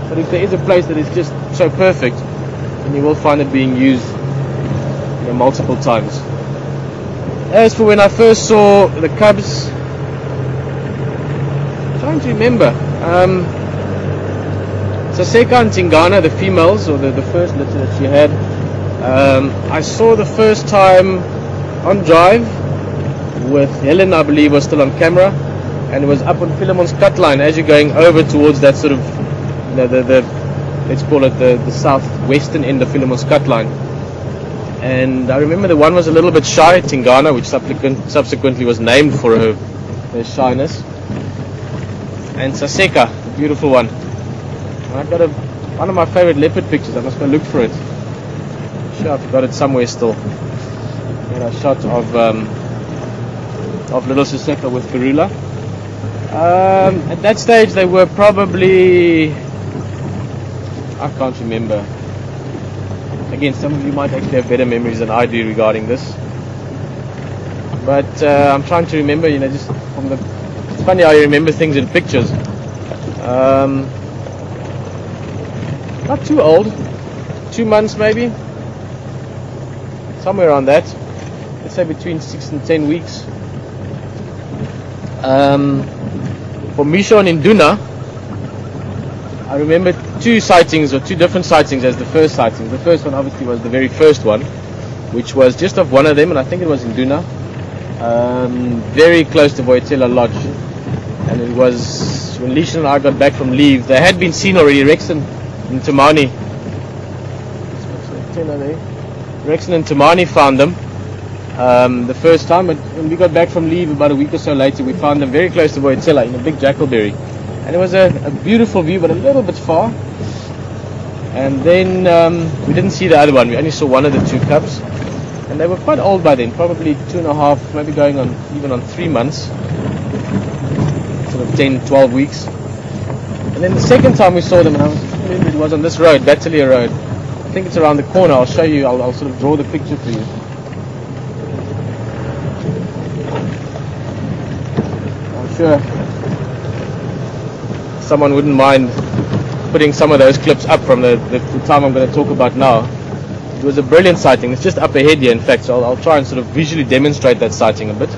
but if there is a place that is just so perfect, then you will find it being used multiple times. As for when I first saw the cubs, I'm trying to remember, Saseka and Tingana, the females, or the first litter that she had, I saw the first time on drive with Helen, I believe, was still on camera, and it was up on Philemon's cut line as you're going over towards that sort of, the let's call it the southwestern end of Philemon's cut line. And I remember the one was a little bit shy, Tingana, which subsequently was named for her shyness. And Saseka, the beautiful one. And I've got one of my favorite leopard pictures. I must go look for it. I'm sure I've got it somewhere still. A shot of little Saseka with Karula. At that stage they were probably, I can't remember. Again, some of you might actually have better memories than I do regarding this. But I'm trying to remember, just from it's funny how you remember things in pictures. Not too old, 2 months maybe, somewhere around that. Let's say between 6 and 10 weeks. For Misho and Induna, I remember two different sightings as the first sightings. The first one obviously was the very first one, which was just off one of them, and I think it was Induna, very close to Voitela Lodge. And it was when Lishan and I got back from leave. They had been seen already, Rexon and Tamani. Rexon and Tamani found them the first time, but when we got back from leave about a week or so later, we found them very close to Voitela in a big jackalberry. And it was a beautiful view, but a little bit far. And then we didn't see the other one. We only saw one of the two cubs, and they were quite old by then, probably 2.5, maybe going on even on 3 months, sort of 10, 12 weeks. And then the second time we saw them, and I remember it was on this road, Battalier Road. I think it's around the corner. I'll show you. I'll sort of draw the picture for you. I'm sure someone wouldn't mind putting some of those clips up from the time I'm going to talk about now. It was a brilliant sighting. It's just up ahead here, in fact, so I'll try and sort of visually demonstrate that sighting a bit.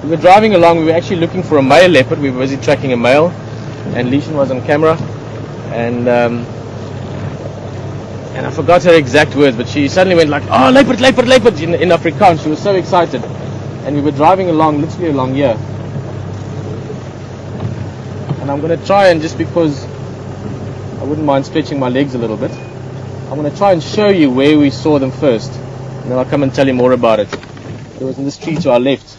We were driving along. We were actually looking for a male leopard. We were busy tracking a male, and Lishan was on camera, and I forgot her exact words, but she suddenly went like, "Oh, leopard, leopard, leopard," in Afrikaans. She was so excited, and we were driving along, literally along here. And I'm going to try, and just because I wouldn't mind stretching my legs a little bit, I'm going to try and show you where we saw them first, and then I'll come and tell you more about it. It was in this tree to our left.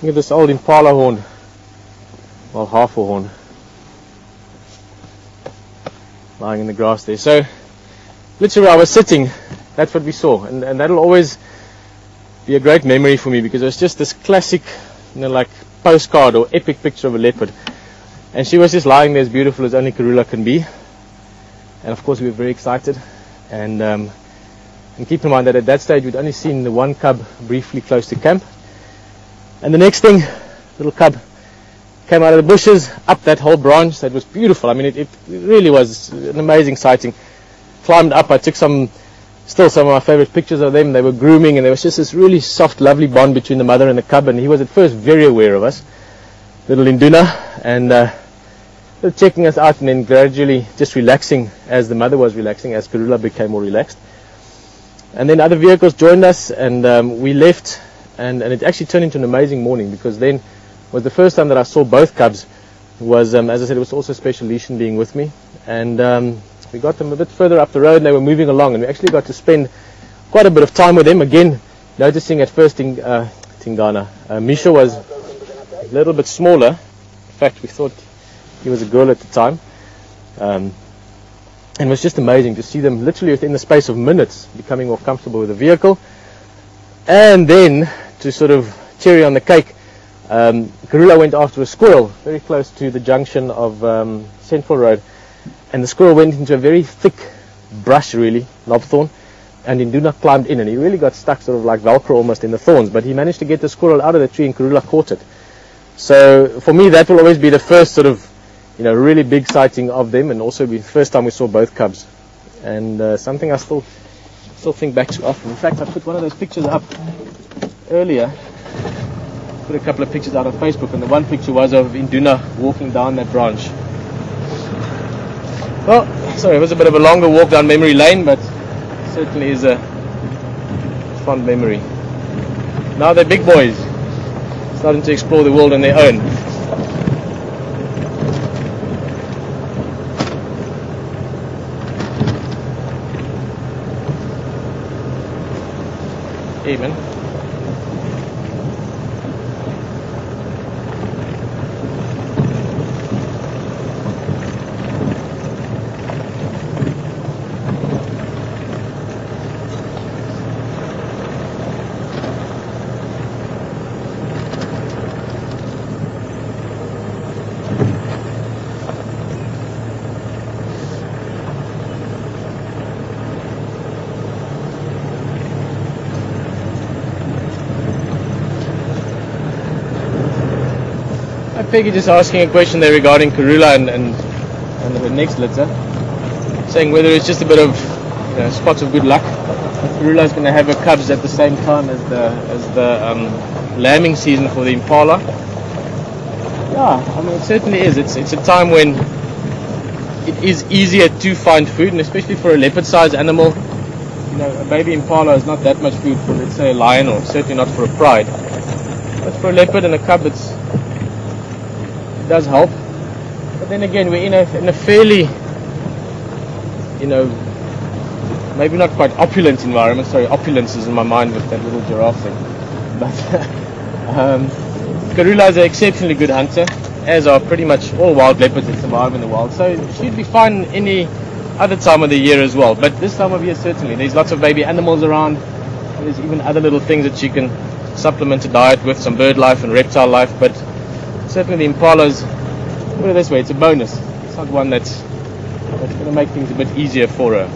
Look at this old Impala horn. Well, half a horn. Lying in the grass there. So, literally I was sitting, that's what we saw. And that'll always be a great memory for me, because it was just this classic, like postcard or epic picture of a leopard. And she was just lying there as beautiful as only Karula can be. And of course we were very excited. And keep in mind that at that stage we'd only seen the one cub briefly close to camp. And the next thing, little cub came out of the bushes, up that whole branch. That was beautiful. I mean, it really was an amazing sighting. Climbed up. I took still some of my favorite pictures of them. They were grooming, and there was just this really soft, lovely bond between the mother and the cub. And he was at first very aware of us, little Induna, and checking us out, and then gradually just relaxing as the mother was relaxing, as Karula became more relaxed. And then other vehicles joined us, and we left, and it actually turned into an amazing morning, because then was the first time that I saw both cubs. Was as I said, it was also special Leishan being with me, and we got them a bit further up the road, and they were moving along, and we actually got to spend quite a bit of time with them. Again, noticing at first Tingana, Misha was a little bit smaller. In fact, we thought he was a girl at the time, and it was just amazing to see them literally within the space of minutes becoming more comfortable with the vehicle. And then, to sort of cherry on the cake, Karula went after a squirrel very close to the junction of Central Road, and the squirrel went into a very thick brush, really, knobthorn, and Induna climbed in, and he really got stuck sort of like Velcro almost in the thorns, but he managed to get the squirrel out of the tree, and Karula caught it. So for me, that will always be the first sort of really big sighting of them, and also be the first time we saw both cubs, and something I still think back to often. In fact, I put one of those pictures up earlier, put a couple of pictures out on Facebook, and the one picture was of Induna walking down that branch. Well, sorry, it was a bit of a longer walk down memory lane, but certainly is a fond memory. Now they're big boys, starting to explore the world on their own. Even. Peggy just asking a question there regarding Karula and the next litter, saying whether it's just a bit of spots of good luck. Karula is going to have her cubs at the same time as the lambing season for the Impala. Yeah, I mean it certainly is. It's a time when it is easier to find food, and especially for a leopard-sized animal. A baby Impala is not that much food for, let's say, a lion, or certainly not for a pride. But for a leopard and a cub, it does help. But then again, we're in a fairly, maybe not quite opulent environment. Sorry, opulence is in my mind with that little giraffe thing. But Karula is an exceptionally good hunter, as are pretty much all wild leopards that survive in the wild. So she'd be fine any other time of the year as well. But this time of year, certainly. There's lots of baby animals around. There's even other little things that she can supplement a diet with, some bird life and reptile life. But certainly the Impalas, put it this way, it's a bonus. It's not one that's going to make things a bit easier for her.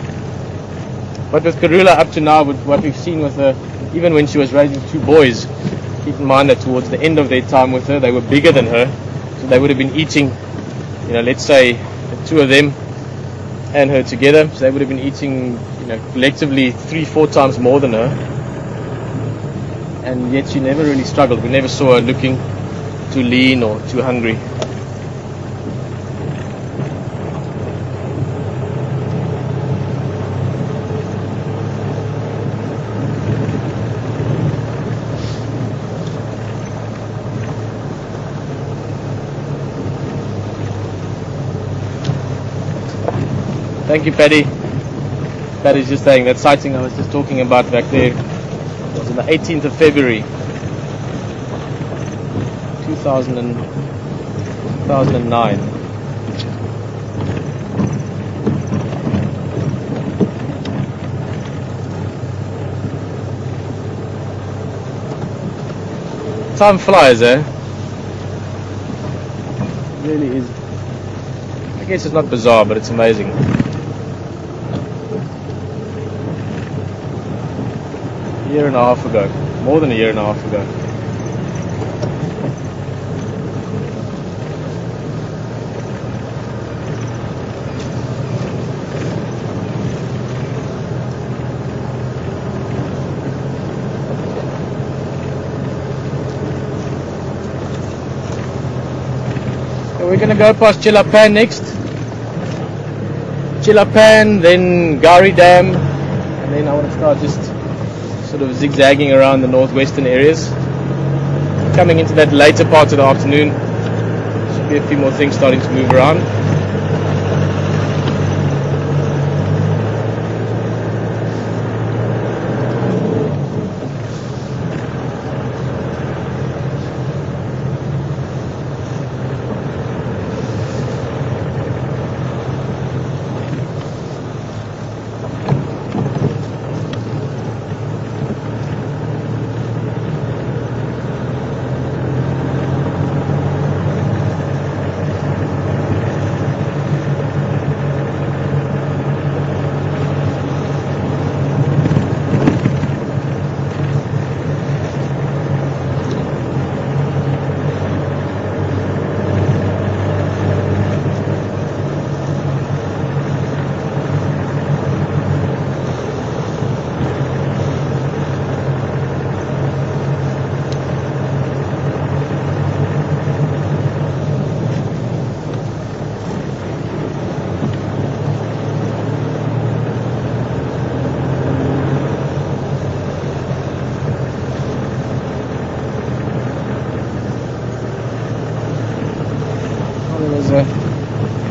But with Karula up to now, with what we've seen with her, even when she was raising two boys, keep in mind that towards the end of their time with her, they were bigger than her. So they would have been eating, let's say the two of them and her together. So they would have been eating, collectively 3-4 times more than her. And yet she never really struggled. We never saw her looking too lean or too hungry. Thank you, Paddy. Paddy's just saying that sighting I was just talking about back there was on the 18th of February. 2009. Time flies, eh? It really is. I guess it's not bizarre, but it's amazing. A year and a half ago. More than a year and a half ago. We're going to go past Chilapan next. Chilapan, then Gari Dam, and then I want to start just sort of zigzagging around the northwestern areas. Coming into that later part of the afternoon, should be a few more things starting to move around.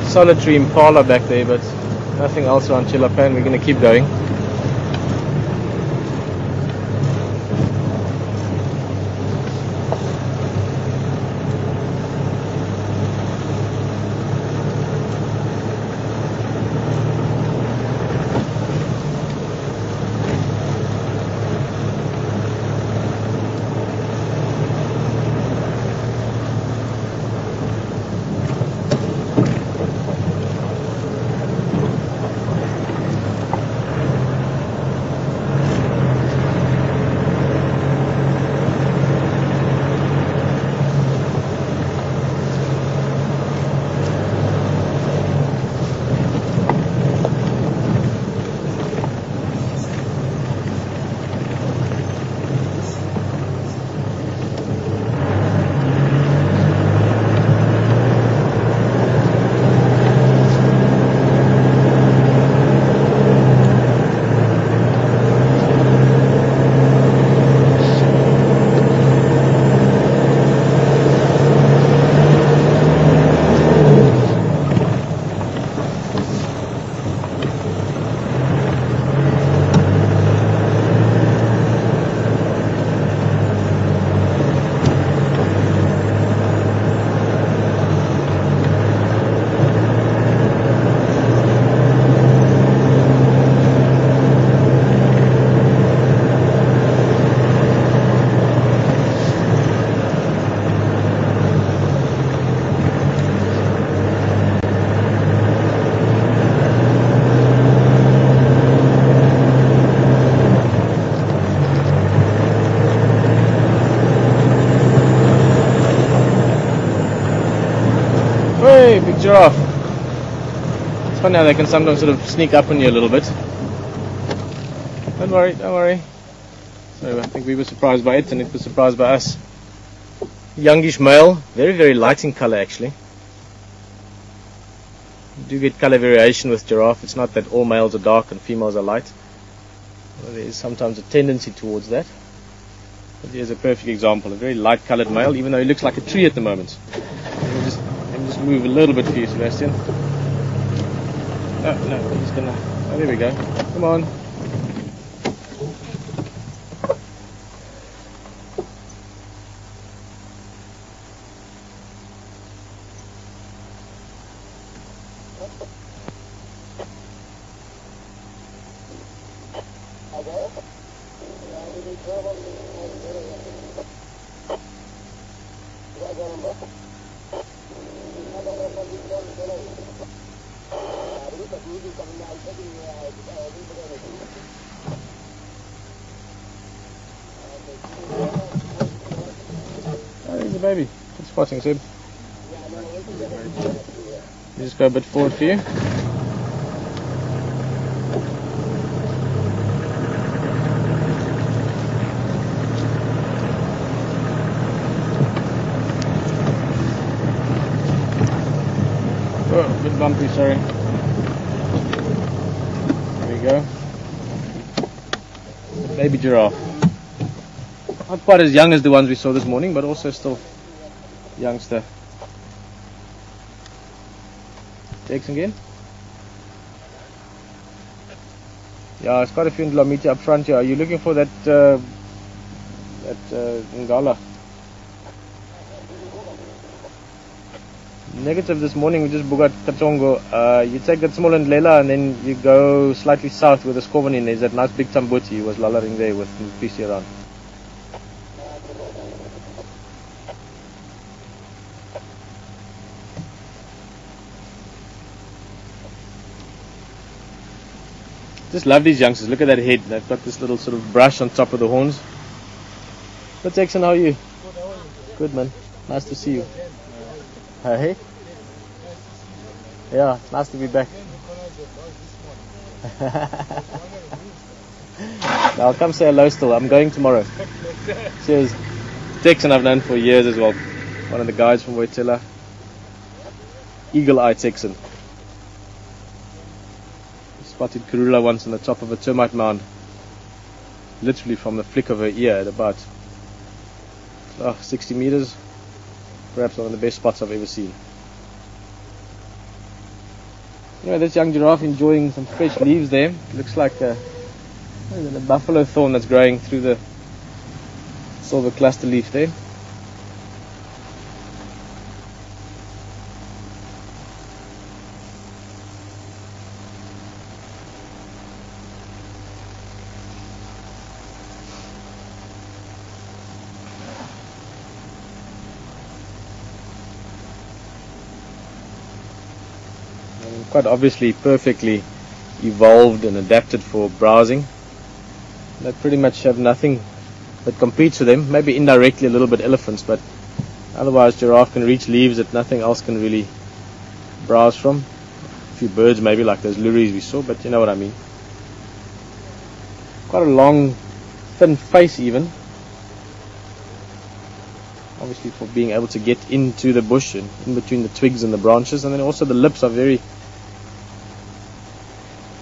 Solitary impala back there, but nothing else around Chilapan. We're going to keep going. Hey, big giraffe. It's funny how they can sometimes sort of sneak up on you a little bit. Don't worry, don't worry. So I think we were surprised by it and it was surprised by us. Youngish male, very, very light in colour actually. You do get colour variation with giraffe. It's not that all males are dark and females are light. Well, there is sometimes a tendency towards that. But here's a perfect example, a very light coloured male, even though he looks like a tree at the moment. Let me just move a little bit for you, Sebastian. No, he's gonna... Oh, there we go. Come on. Oh, there's a baby. Good spotting, Seb. You just go a bit forward for you. Oh, a bit bumpy, sorry. There we go. Baby giraffe. Not quite as young as the ones we saw this morning, but also still youngster. Takes again. Yeah, it's quite a few Ndlamiti up front here. Are you looking for that Ngala? Negative this morning, we just bugat Katongo. You take that small Ndlela and then you go slightly south with the Skovani. There's that nice big Tambuti. He was lullering there with PC around. Just love these youngsters. Look at that head. They've got this little sort of brush on top of the horns. What's Exxon? How are you? Good, man. Nice to see you. Hey? Yeah, nice to be back. I'll come say hello still. I'm going tomorrow. Cheers. Texan I've known for years as well. One of the guys from Wetela. Eagle Eye Texan. Spotted Karula once on the top of a termite mound. Literally from the flick of her ear at about 60 meters. Perhaps one of the best spots I've ever seen. Anyway, this young giraffe enjoying some fresh leaves there. Looks like a buffalo thorn that's growing through the silver cluster leaf there. Quite obviously perfectly evolved and adapted for browsing. They pretty much have nothing that competes with them, maybe indirectly a little bit elephants, but otherwise giraffe can reach leaves that nothing else can really browse from. A few birds maybe, like those luris we saw, but you know what I mean. Quite a long, thin face even. Obviously for being able to get into the bush and in between the twigs and the branches, and then also the lips are very...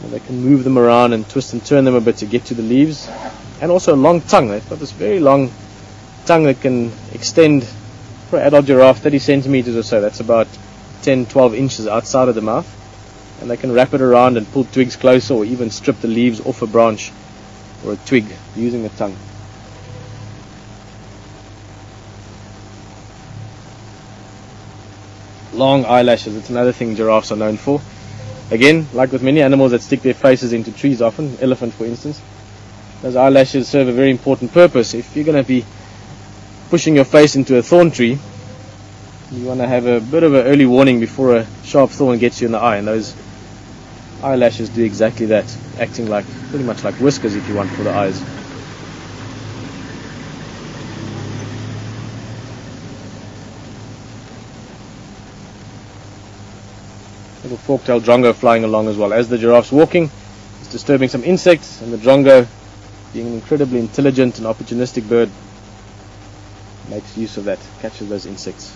They can move them around and twist and turn them a bit to get to the leaves. And also a long tongue. They've got this very long tongue that can extend for an adult giraffe 30 centimeters or so. That's about 10-12 inches outside of the mouth. And they can wrap it around and pull twigs closer, or even strip the leaves off a branch or a twig using the tongue. Long eyelashes. It's another thing giraffes are known for. Again, like with many animals that stick their faces into trees often, elephant for instance, those eyelashes serve a very important purpose. If you're going to be pushing your face into a thorn tree, you want to have a bit of an early warning before a sharp thorn gets you in the eye, and those eyelashes do exactly that, acting like pretty much like whiskers if you want for the eyes. Little fork-tailed drongo flying along as well. As the giraffe's walking, it's disturbing some insects, and the drongo, being an incredibly intelligent and opportunistic bird, makes use of that, catches those insects.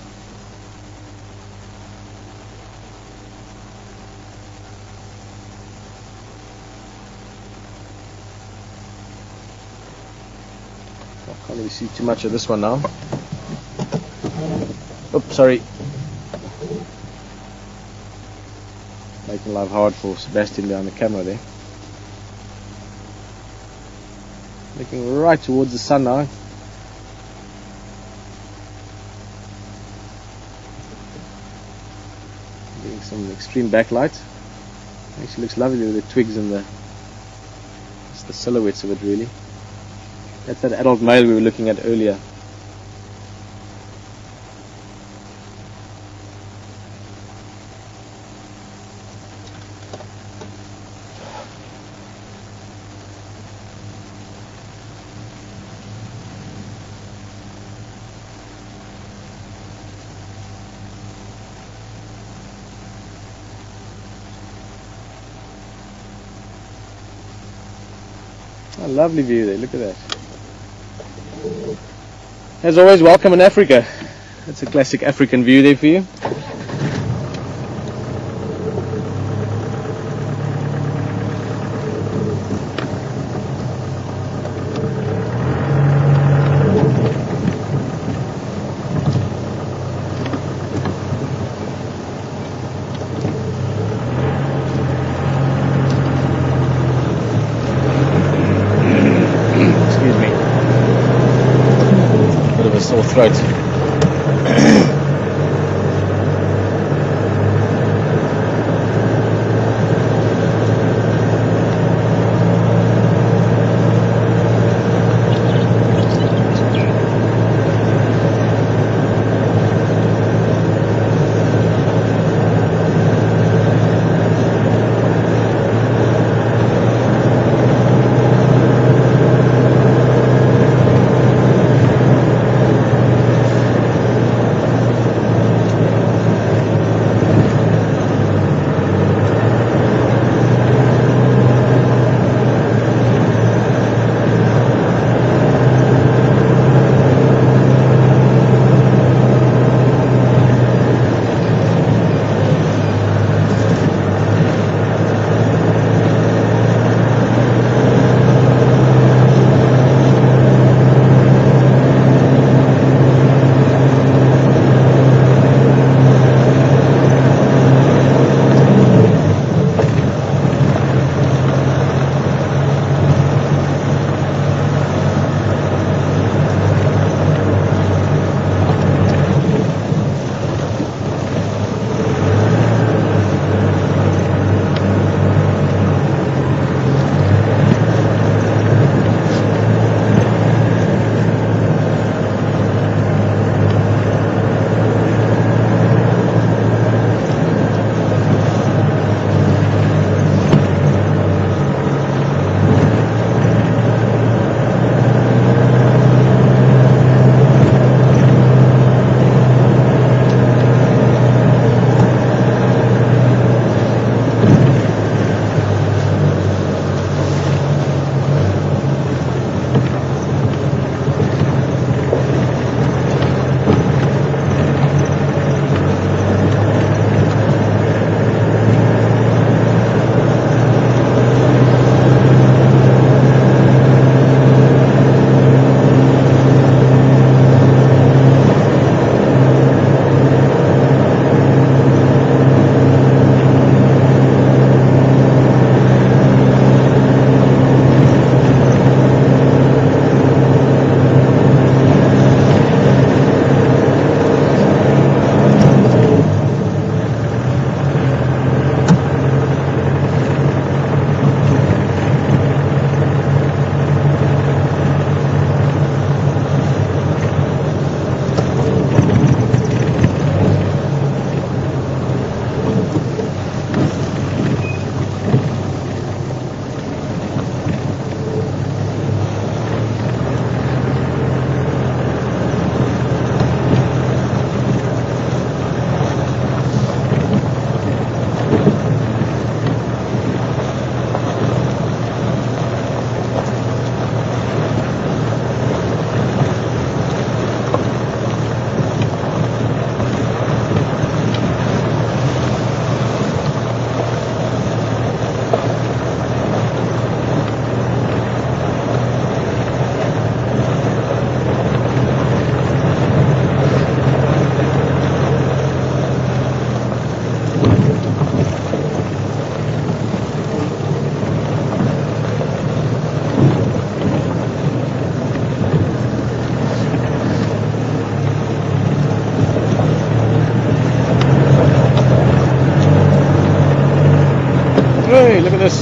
I can't really see too much of this one now. Oops, sorry. Making life hard for Sebastian behind the camera there. Looking right towards the sun now. Getting some extreme backlight. Actually looks lovely with the twigs and just the silhouettes of it really. That's that adult male we were looking at earlier. A lovely view there, look at that. As always, welcome in Africa. That's a classic African view there for you. Sore throat. at this.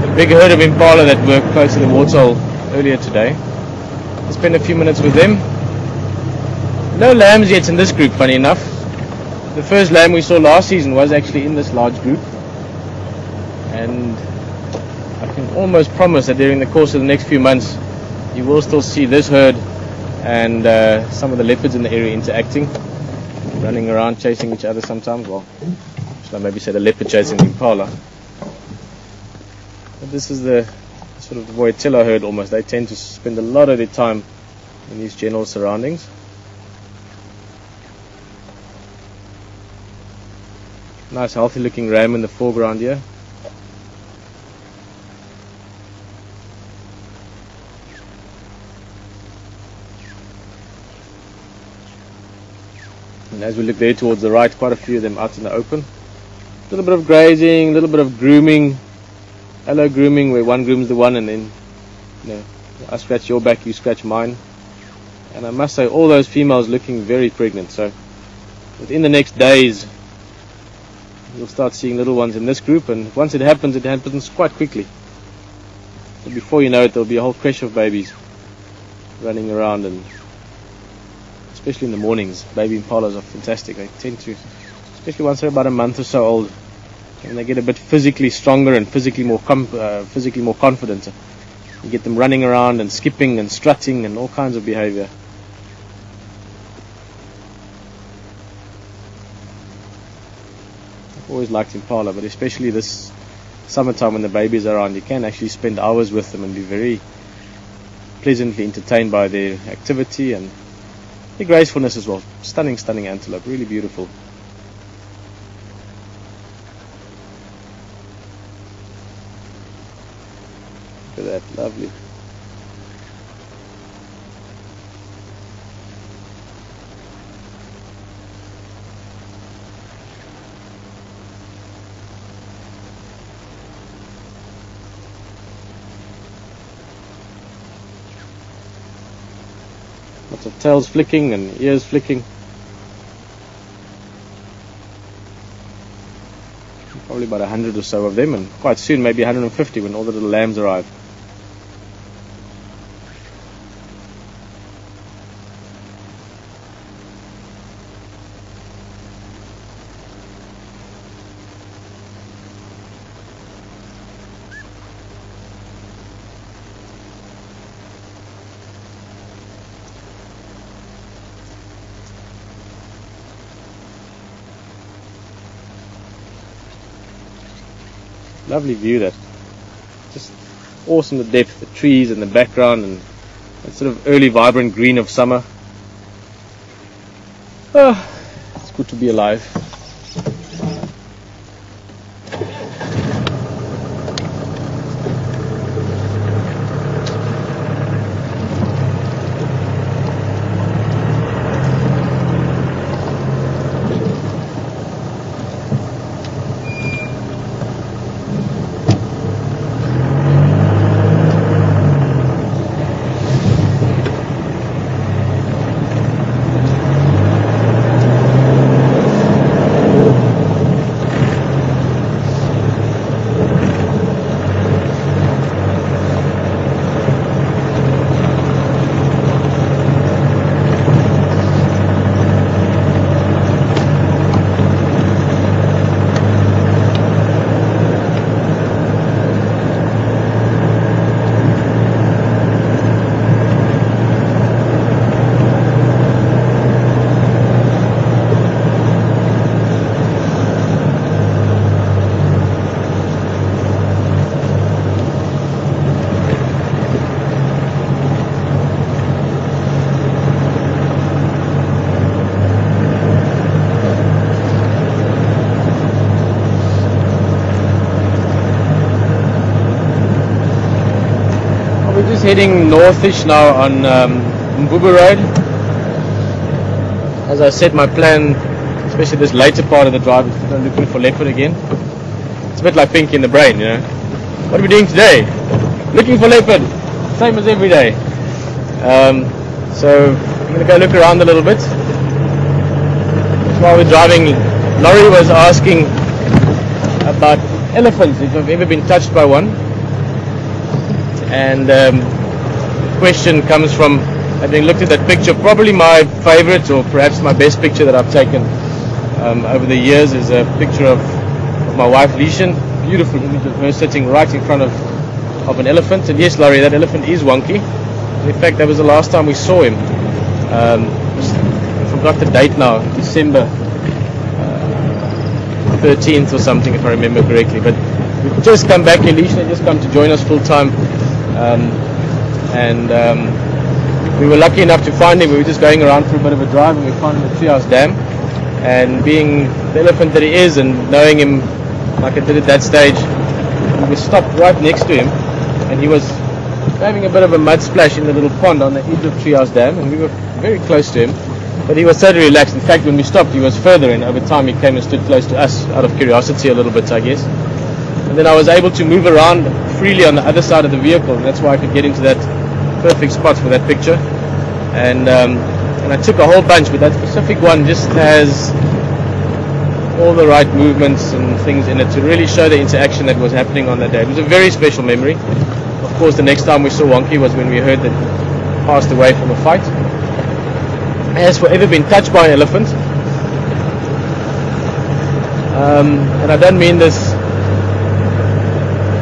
The big herd of impala that were close to the waterhole earlier today. I spent a few minutes with them. No lambs yet in this group, funny enough. The first lamb we saw last season was actually in this large group. And I can almost promise that during the course of the next few months you will still see this herd and some of the leopards in the area interacting, running around chasing each other sometimes. Well, should I maybe say the leopard chasing the impala. But this is the sort of the Voyatilla herd almost. They tend to spend a lot of their time in these general surroundings. Nice healthy looking ram in the foreground here. And as we look there towards the right, quite a few of them out in the open. A little bit of grazing, a little bit of grooming, hello grooming, where one grooms the one and then, you know, I scratch your back, you scratch mine. And I must say, all those females looking very pregnant. So within the next days, you'll start seeing little ones in this group, and once it happens quite quickly. So before you know it, there'll be a whole creche of babies running around, and especially in the mornings, baby impalas are fantastic. They tend to, especially once they're about a month or so old, and they get a bit physically stronger and physically more confident. You get them running around and skipping and strutting and all kinds of behavior. I've always liked impala, but especially this summertime when the babies are around, you can actually spend hours with them and be very pleasantly entertained by their activity and their gracefulness as well. Stunning antelope, really beautiful. Look at that, lovely. Lots of tails flicking and ears flicking. Probably about 100 or so of them, and quite soon maybe 150 when all the little lambs arrive. Lovely view, that just awesome, the depth, the trees in the background, and that sort of early vibrant green of summer. It's good to be alive. Heading northish now on Mbubu Road. As I said, my plan, especially this later part of the drive, is looking for leopard again. It's a bit like Pinky in the Brain, you know. What are we doing today? Looking for leopard, same as every day. So I'm going to go look around a little bit. While we're driving Laurie was asking about elephants, if I've ever been touched by one. And the question comes from having looked at that picture. Probably my favorite, or perhaps my best picture that I've taken over the years, is a picture of my wife Lishan. Beautiful image of her sitting right in front of an elephant. And yes, Laurie, that elephant is wonky. In fact, that was the last time we saw him. I forgot the date now, December 13th or something, if I remember correctly. But we've just come back. Lishan had just come to join us full time. We were lucky enough to find him. We were just going around for a bit of a drive, and we found him at Treehouse Dam. And being the elephant that he is, and knowing him like I did at that stage, we stopped right next to him, and he was having a bit of a mud splash in the little pond on the edge of Treehouse Dam, and we were very close to him. But he was totally relaxed. In fact, when we stopped, he was further in. Over time, he came and stood close to us, out of curiosity a little bit, I guess. And then I was able to move around freely on the other side of the vehicle, and that's why I could get into that perfect spot for that picture. And I took a whole bunch, but that specific one just has all the right movements and things in it to really show the interaction that was happening on that day. It was a very special memory. Of course, the next time we saw Wonky was when we heard that he passed away from a fight. Has forever been touched by an elephant, and I don't mean this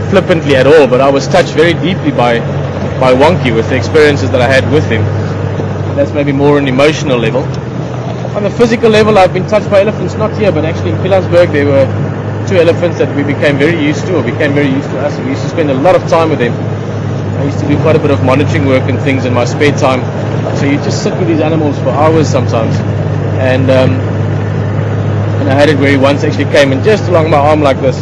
flippantly at all, but I was touched very deeply by Wonky with the experiences that I had with him. That's maybe more an emotional level. On the physical level, I've been touched by elephants, not here, but actually in Pilanesberg there were 2 elephants that we became very used to, or became very used to us. We used to spend a lot of time with them. I used to do quite a bit of monitoring work and things in my spare time. So you just sit with these animals for hours sometimes. And I had it where he once actually came and just along my arm like this.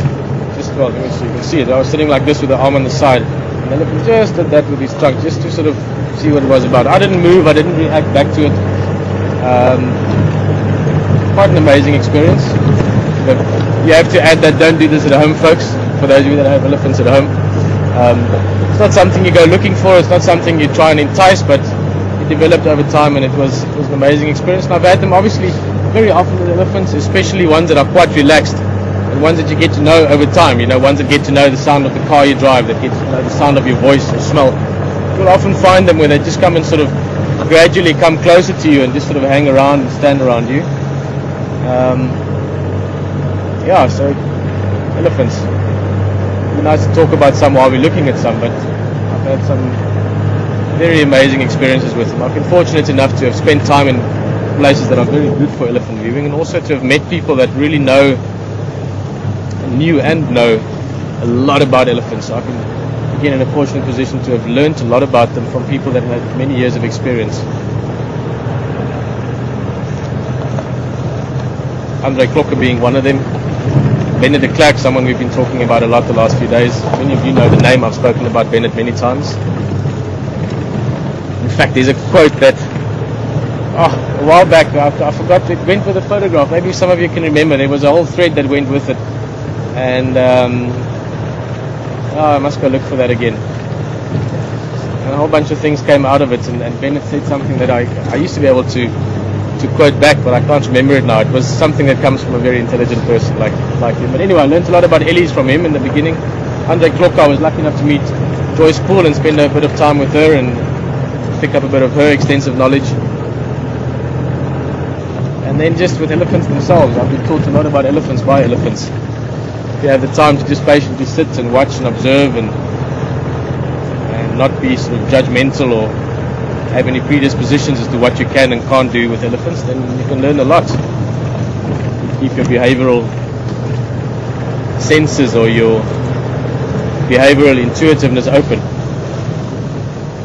Well, let me see, you can see it. I was sitting like this with the arm on the side. And the elephant just did that with his trunk, just to sort of see what it was about. I didn't move, I didn't react back to it. Quite an amazing experience. But you have to add that don't do this at home, folks, for those of you that have elephants at home. It's not something you go looking for, it's not something you try and entice, but it developed over time, and it was an amazing experience. And I've had them obviously very often with elephants, especially ones that are quite relaxed, and ones that you get to know over time, you know, ones that get to know the sound of the car you drive, that get to know the sound of your voice or smell. You'll often find them where they just come and sort of gradually come closer to you and just sort of hang around and stand around you. So elephants. It'd be nice to talk about some while we're looking at some, but I've had some very amazing experiences with them. I've been fortunate enough to have spent time in places that are very good for elephant viewing, and also to have met people that really knew and know a lot about elephants. So I've been, again, in a fortunate position to have learned a lot about them from people that had many years of experience. Andre Klokker being one of them. Bennett de Klerk, someone we've been talking about a lot the last few days. Many of you know the name. I've spoken about Bennett many times. In fact, there's a quote that a while back, I forgot, it went with a photograph. Maybe some of you can remember. There was a whole thread that went with it. And I must go look for that again. And a whole bunch of things came out of it, and Bennett said something that I used to be able to quote back, but I can't remember it now. It was something that comes from a very intelligent person like him. But anyway, I learned a lot about Ellie's from him in the beginning. Andre Klokker, I was lucky enough to meet Joyce Poole and spend a bit of time with her and pick up a bit of her extensive knowledge. And then just with elephants themselves, I've been taught a lot about elephants by elephants. If you have the time to just patiently sit and watch and observe and not be sort of judgmental or have any predispositions as to what you can and can't do with elephants, then you can learn a lot. Keep your behavioral senses or your behavioral intuitiveness open.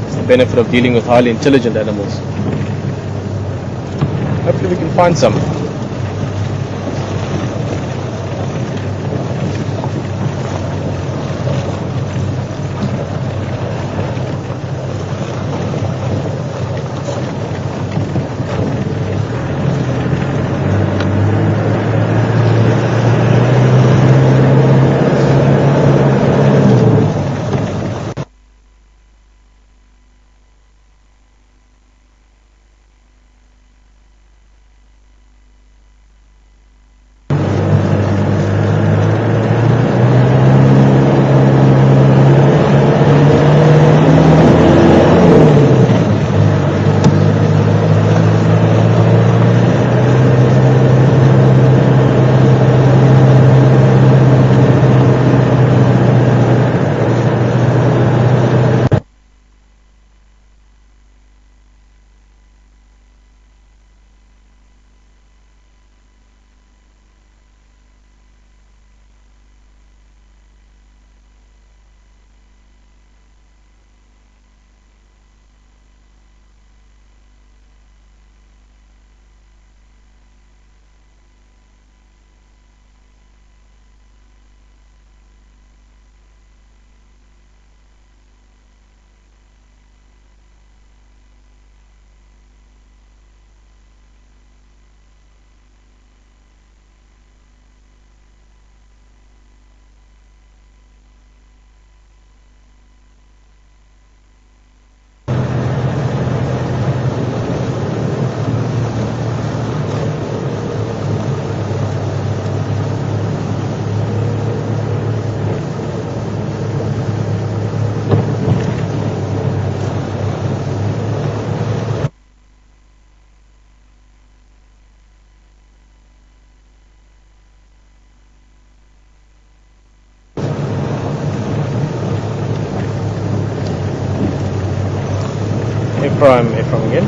It's the benefit of dealing with highly intelligent animals. Hopefully we can find some. Prime Ephraim again.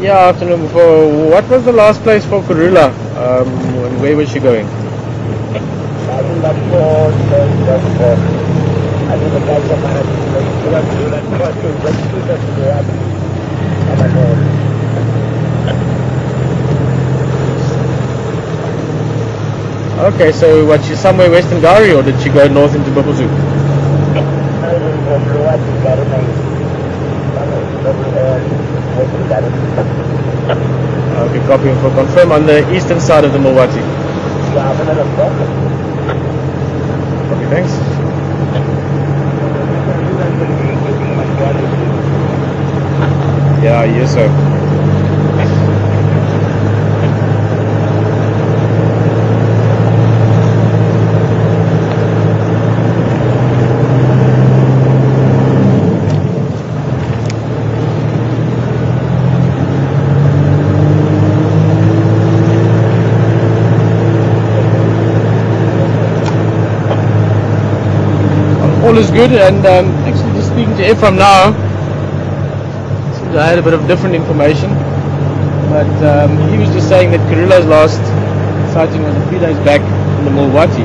Yeah, afternoon before. What was the last place for Karula? And where was she going? Okay, so what, she's somewhere western Gari, or did she go north into Bubuzu? Okay, copy and confirm on the eastern side of the Milwaukee. Copy, thanks. Yeah, yes sir. All is good, and actually just speaking to Ephraim now, seems I had a bit of different information, but he was just saying that Karula's last sighting was a few days back in the Milwaukee.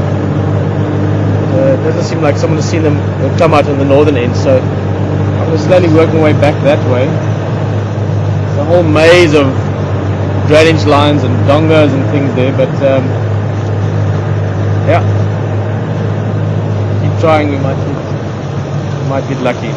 It doesn't seem like someone has seen them come out on the northern end, so I'm slowly working my way back that way. It's a whole maze of drainage lines and dongas and things there, but yeah. Trying, we might get lucky.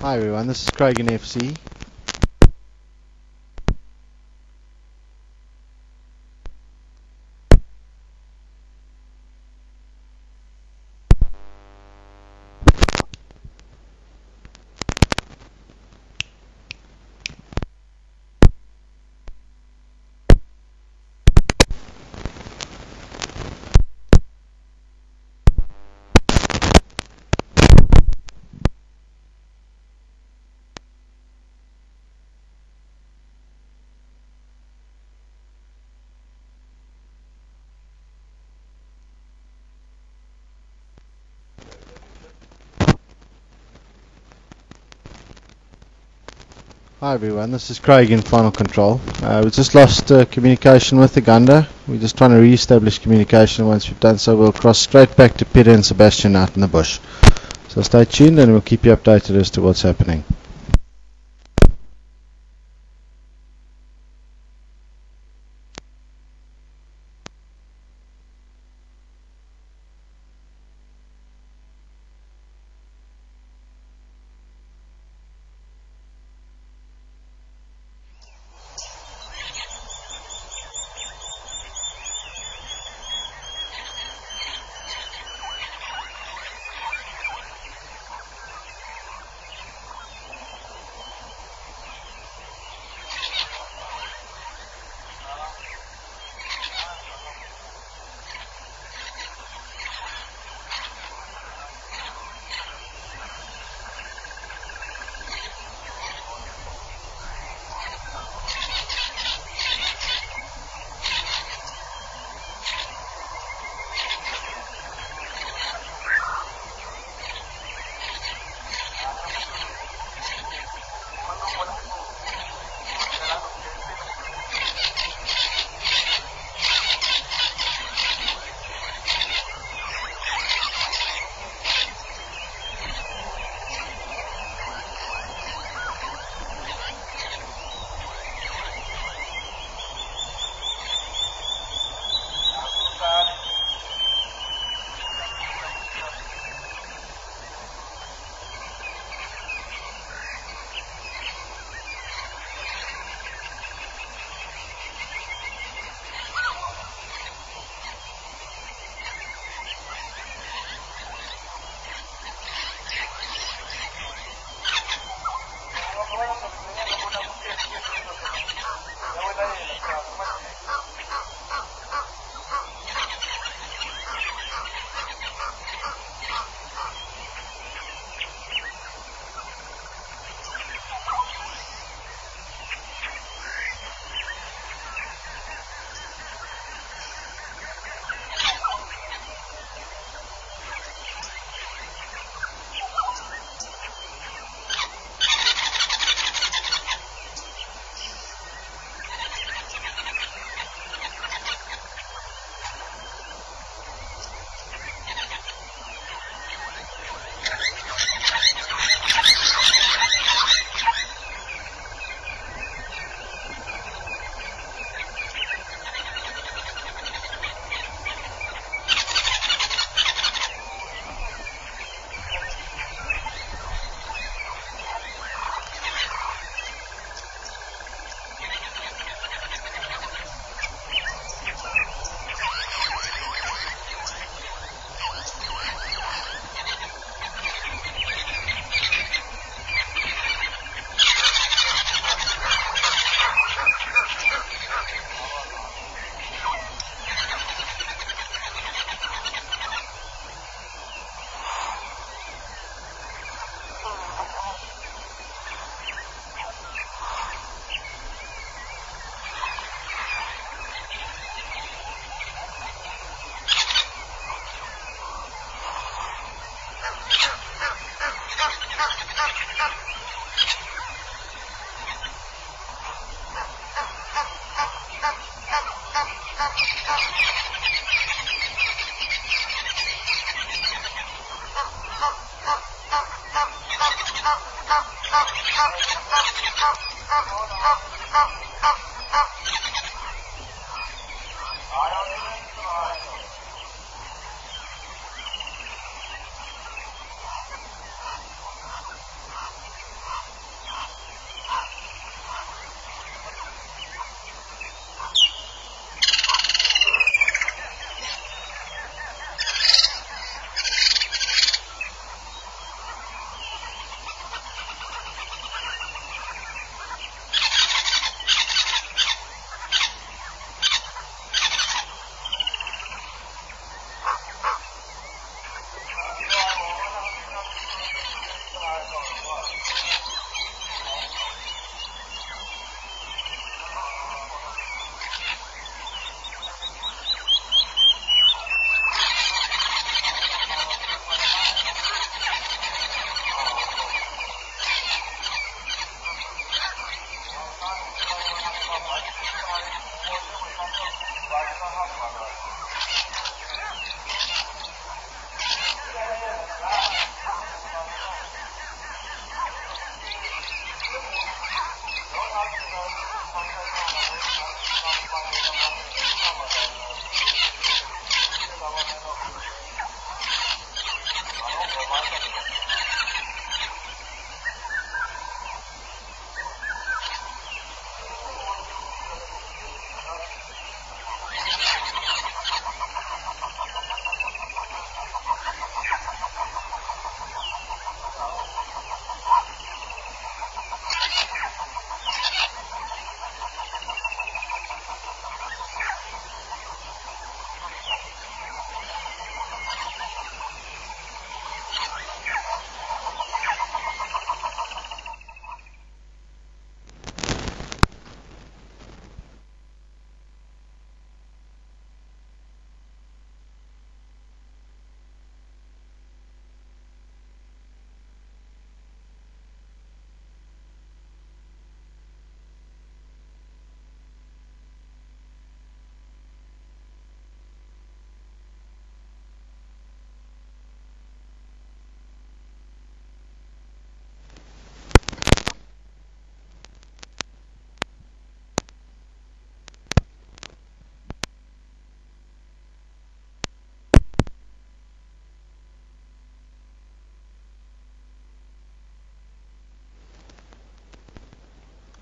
Hi everyone, this is Craig in FC. Hi everyone, this is Craig in Final Control. We just lost communication with the Uganda. We're just trying to re-establish communication. Once we've done so, we'll cross straight back to Pieter and Sebastian out in the bush. So stay tuned and we'll keep you updated as to what's happening.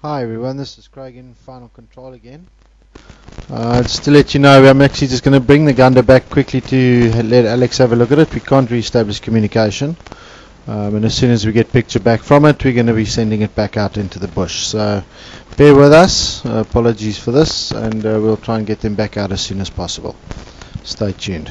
Hi everyone, this is Craig in Final Control again. Just to let you know, I'm actually just going to bring the Gunda back quickly to let Alex have a look at it. We can't re-establish communication, and as soon as we get picture back from it, we're going to be sending it back out into the bush. So bear with us, apologies for this, and we'll try and get them back out as soon as possible. Stay tuned.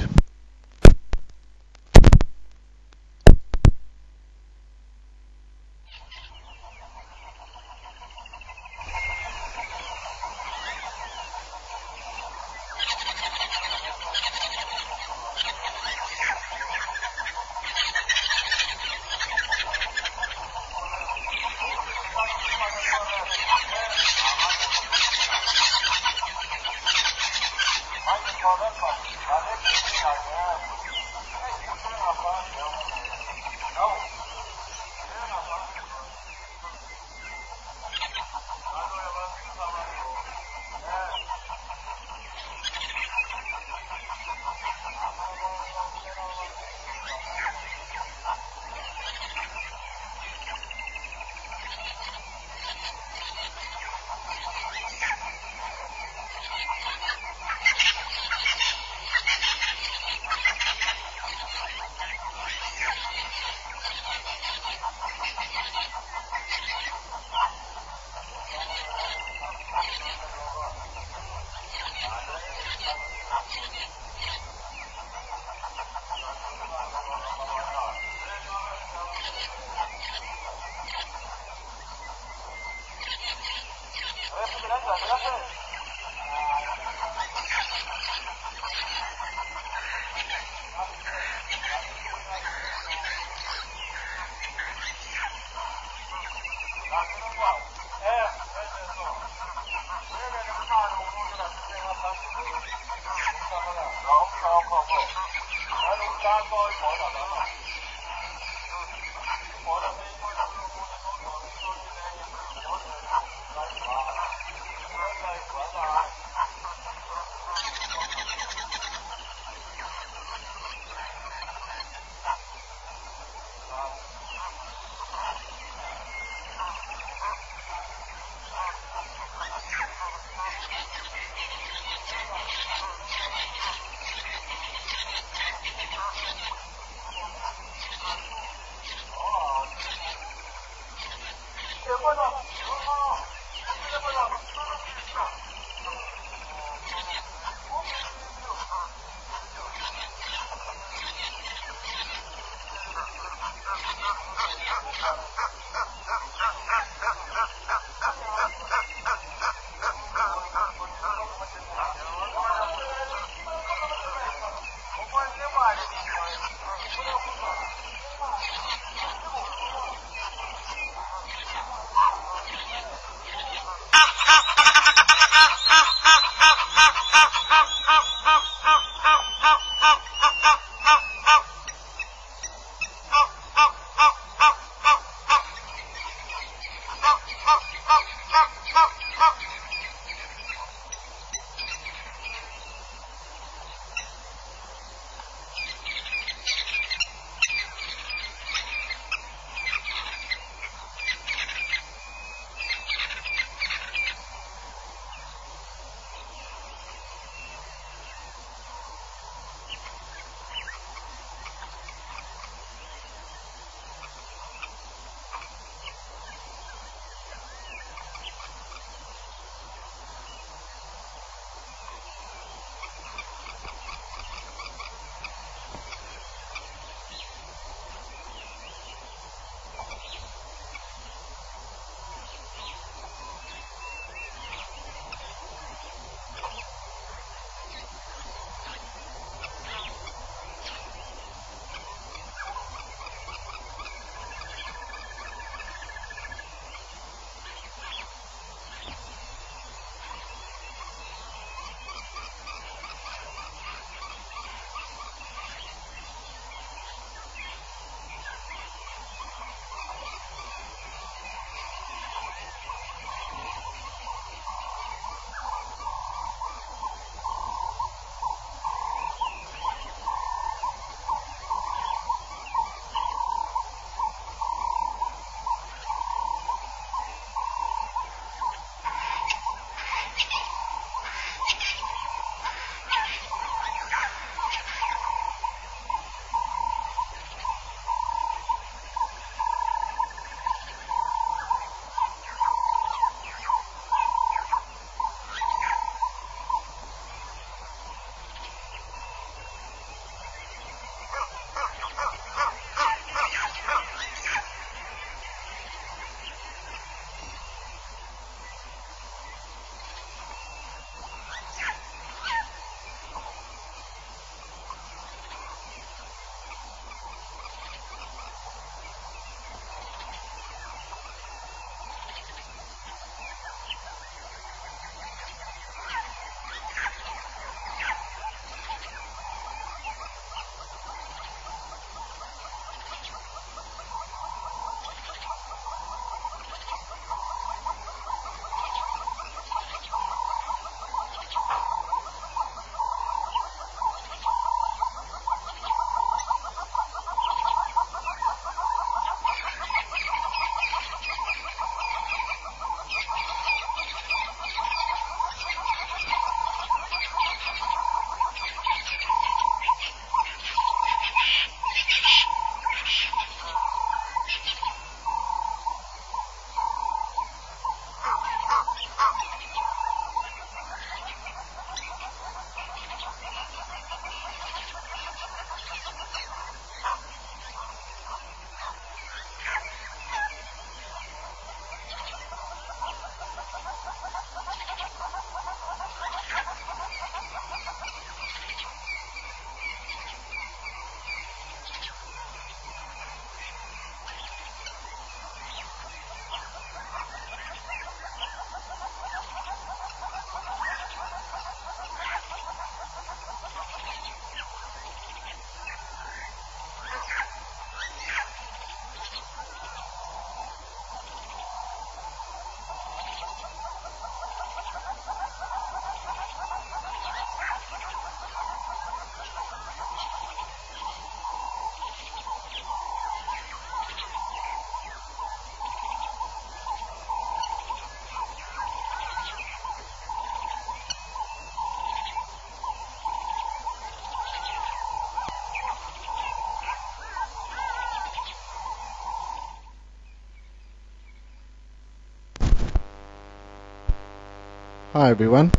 Hi everyone.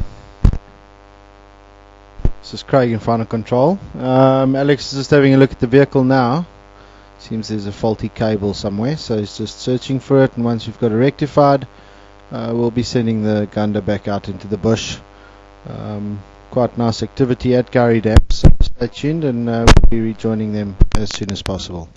This is Craig in Final Control. Alex is just having a look at the vehicle now. Seems there's a faulty cable somewhere, so he's just searching for it, and once we've got it rectified, we'll be sending the Gunda back out into the bush. Quite nice activity at Gurry Dam, so stay tuned, and we'll be rejoining them as soon as possible.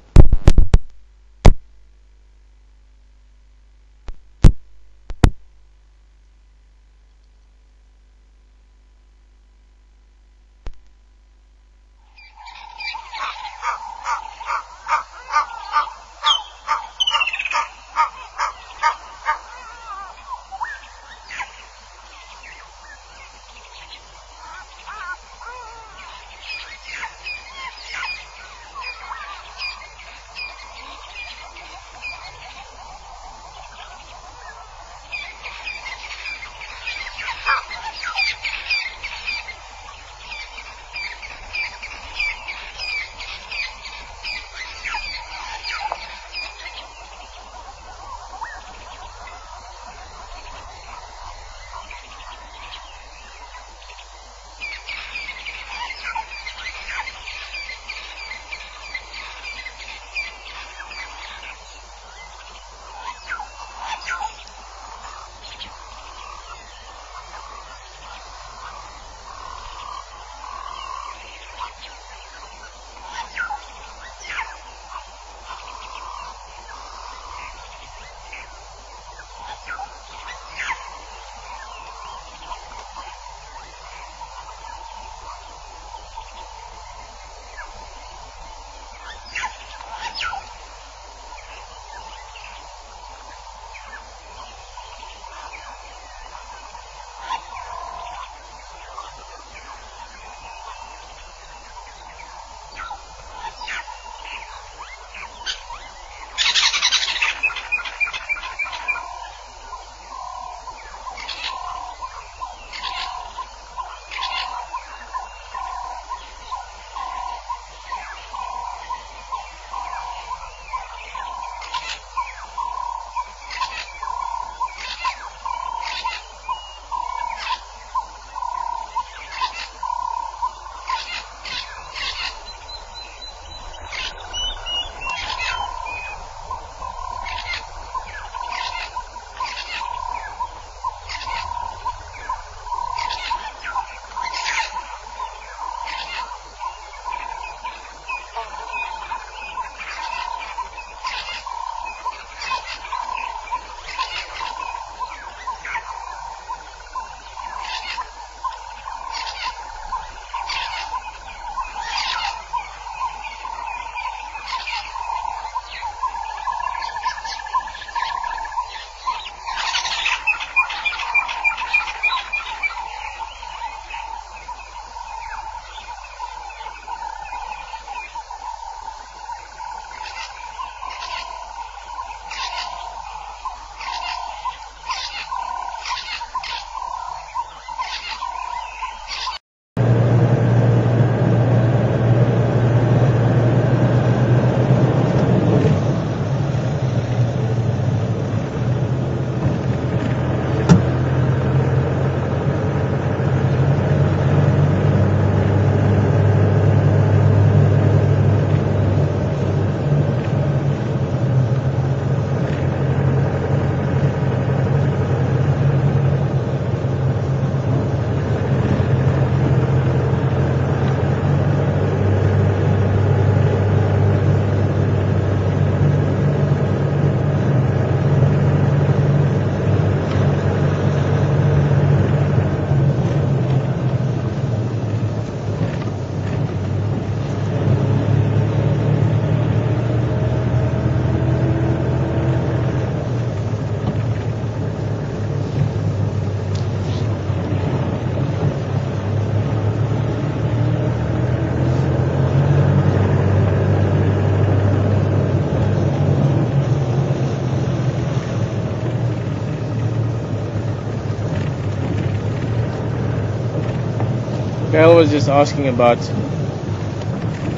Gail was just asking about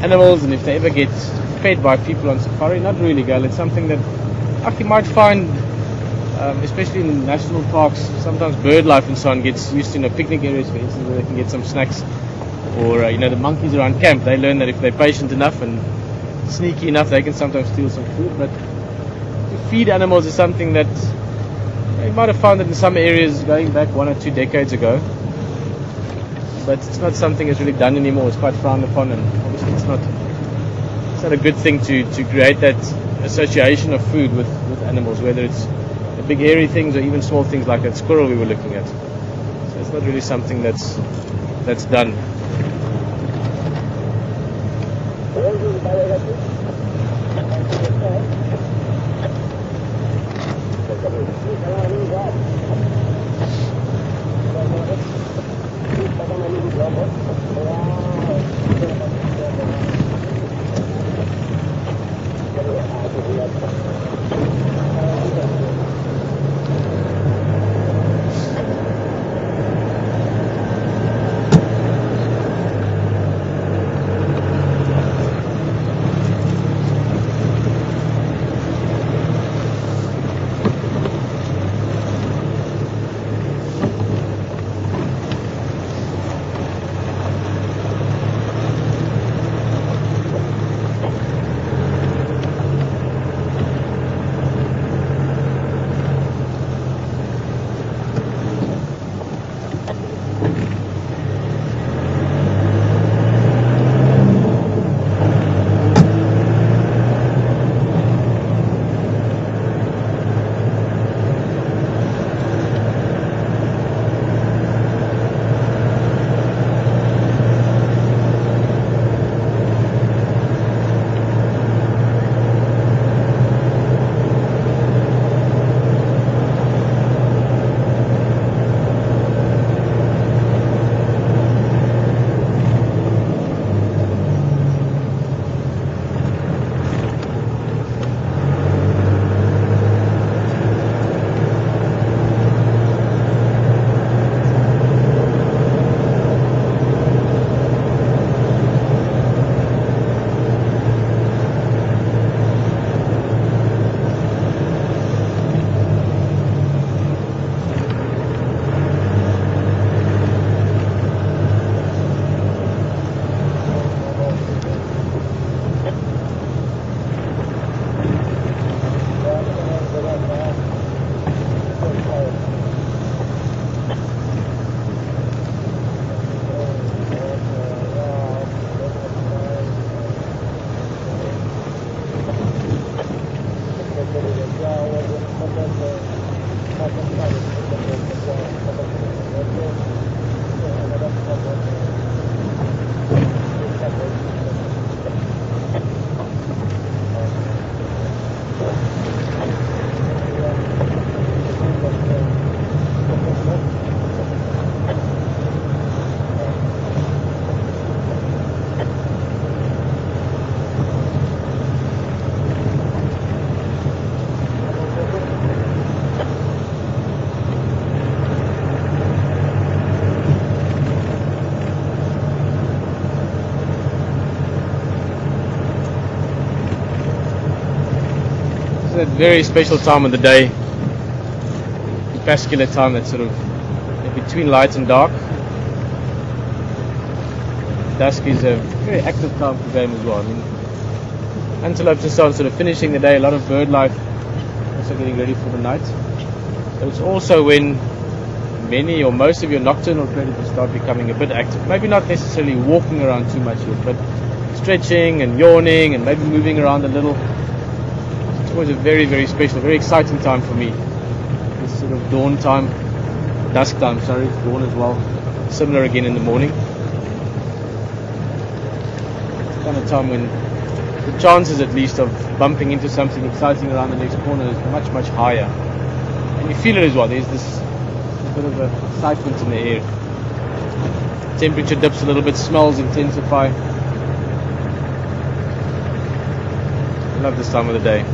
animals and if they ever get fed by people on safari. Not really, Gail. It's something that you might find especially in national parks, sometimes bird life and so on gets used to, picnic areas, for instance, where they can get some snacks. Or, the monkeys around camp, they learn that if they're patient enough and sneaky enough, they can sometimes steal some food. But to feed animals is something that you might have found it in some areas going back 1 or 2 decades ago. But it's not something that's really done anymore. It's quite frowned upon, and obviously it's not a good thing to create that association of food with animals, whether it's the big hairy things or even small things like that squirrel we were looking at. So it's not really something that's done. That very special time of the day, vascular time, that's sort of between light and dark. Dusk is a very active time for game as well. I mean, antelopes and so on sort of finishing the day, a lot of bird life also getting ready for the night. But it's also when many or most of your nocturnal predators start becoming a bit active. Maybe not necessarily walking around too much yet, but stretching and yawning and maybe moving around a little. It's always a very, very special, very exciting time for me. This sort of dawn time, dusk time, sorry, it's dawn as well. Similar again in the morning. It's kind of time when the chances at least of bumping into something exciting around the next corner is much, much higher. And you feel it as well, there's this bit of excitement in the air. Temperature dips a little bit, smells intensify. I love this time of the day.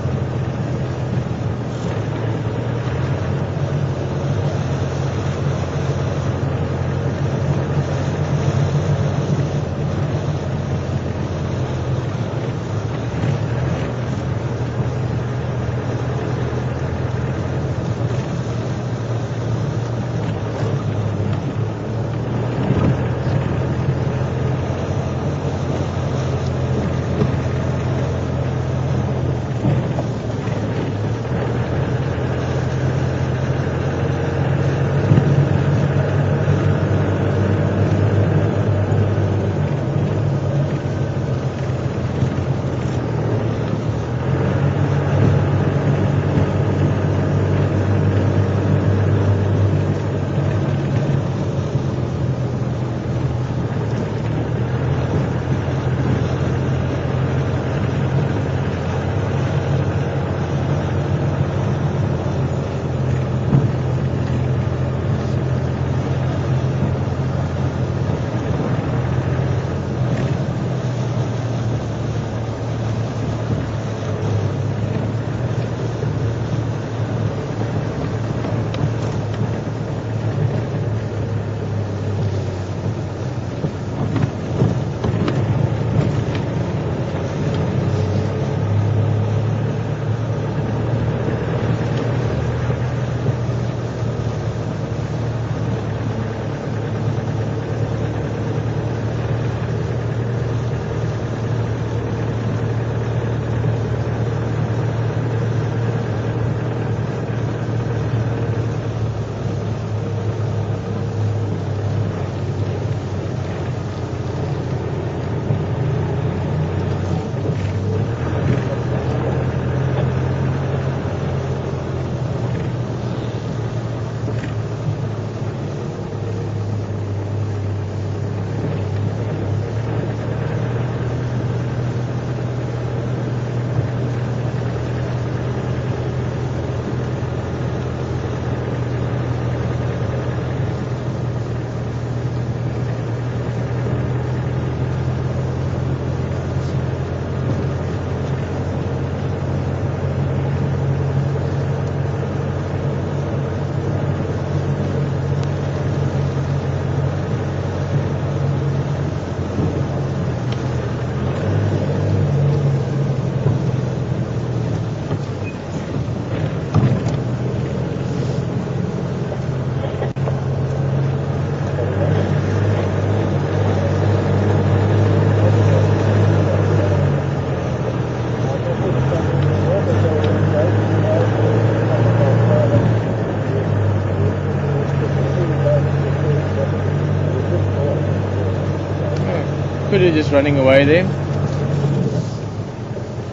kudu just running away there.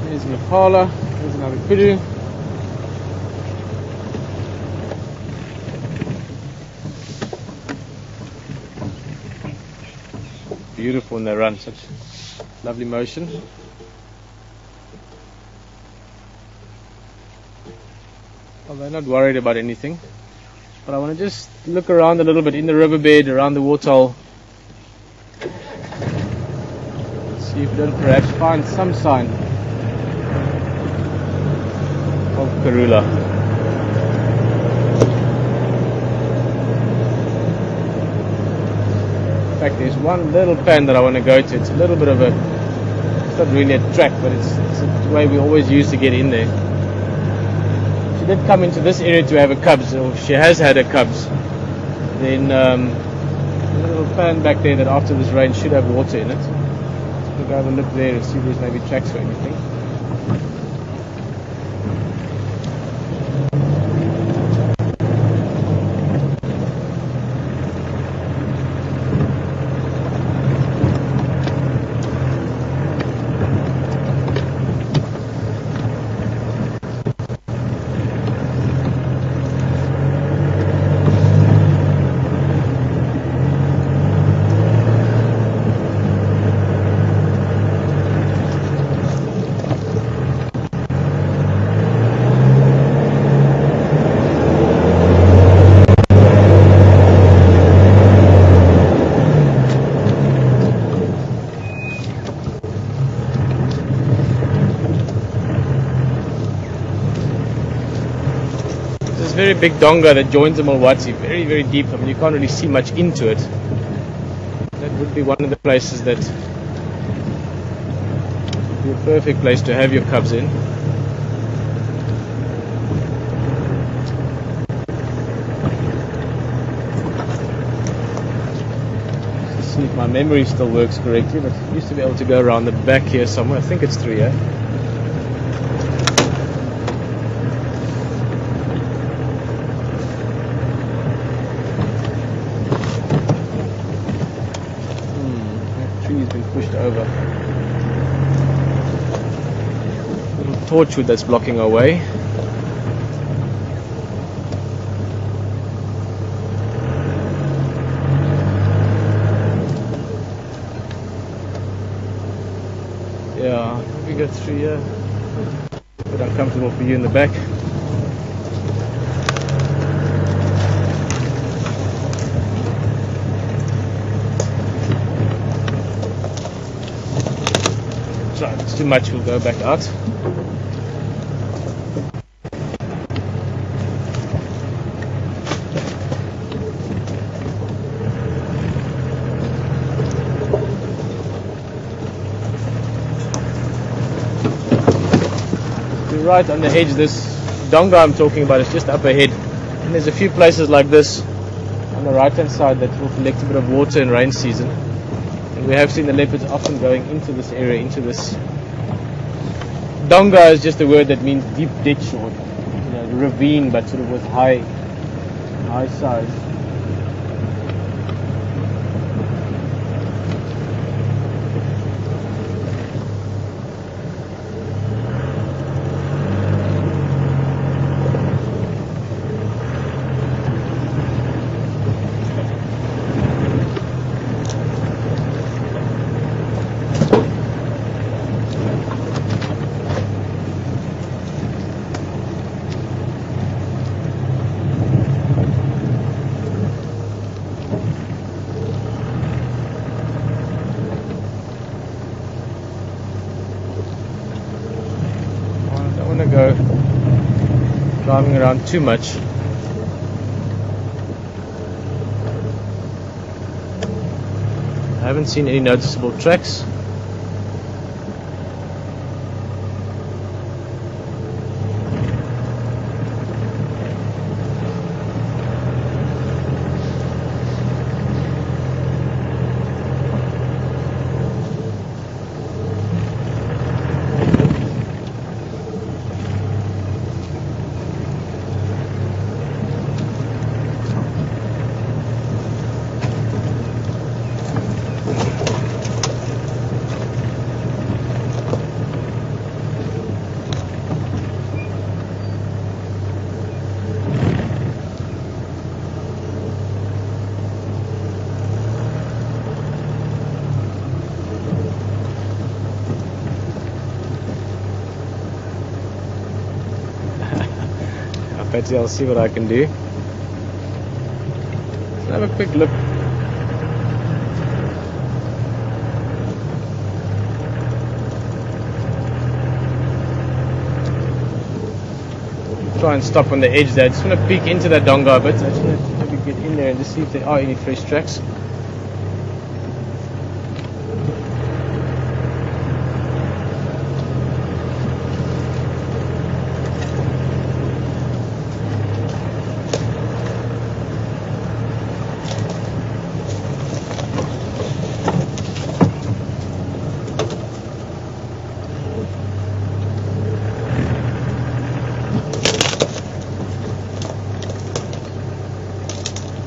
There's an impala, there's another kudu. Beautiful when they run, such lovely motion. Well, they're not worried about anything, but I want to just look around a little bit in the riverbed, around the waterhole. See if we don't perhaps find some sign of Karula. In fact, there's one little pan that I want to go to. It's a little bit of a, it's not really a track, but it's the way we always used to get in there. She did come into this area to have her cubs, or she has had her cubs. Then a little pan back there that after this rain should have water in it. So we'll go have a look there and see if there's maybe tracks or anything. Very big donga that joins the Mulwatsi, very, very deep. I mean, you can't really see much into it. That would be one of the places that would be a perfect place to have your cubs in. Let's see if my memory still works correctly, but I used to be able to go around the back here somewhere. I think it's through here. Pushed over. Little torchwood that's blocking our way. Yeah, we go through here. A bit uncomfortable for you in the back. If it's too much, we'll go back out. We're right on the edge. This donga I'm talking about is just up ahead, and there's a few places like this on the right hand side that will collect a bit of water in rain season. And we have seen the leopards often going into this area, into this. Donga is just a word that means deep ditch or ravine, but sort of with high size. Go driving around too much. I haven't seen any noticeable tracks. Patty, I'll see what I can do. Let's have a quick look. Try and stop on the edge there. I just want to peek into that donga a bit. I just want to maybe get in there and just see if there are any fresh tracks.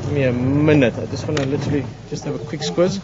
Give me a minute. I just want to literally just have a quick squiz.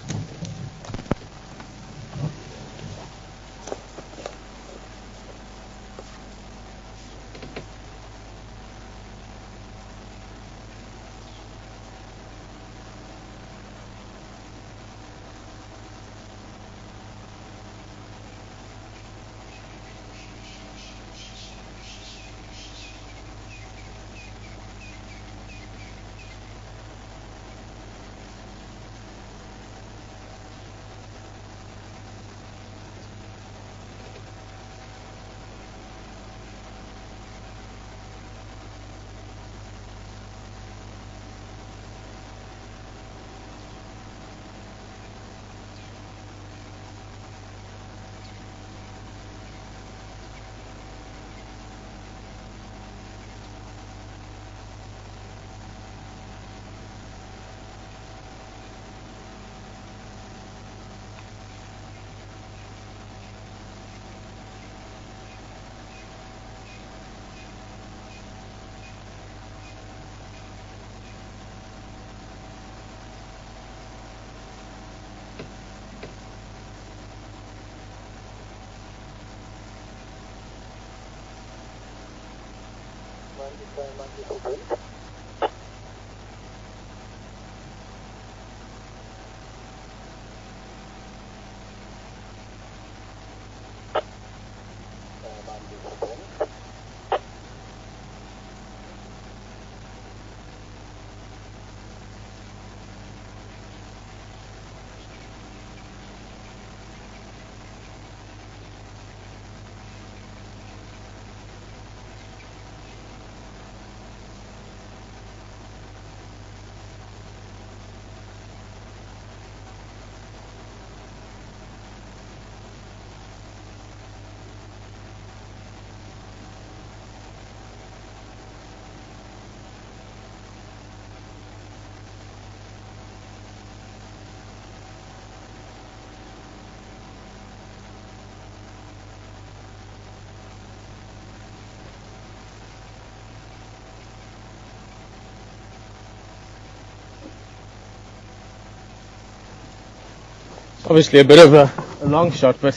Obviously a bit of a long shot, but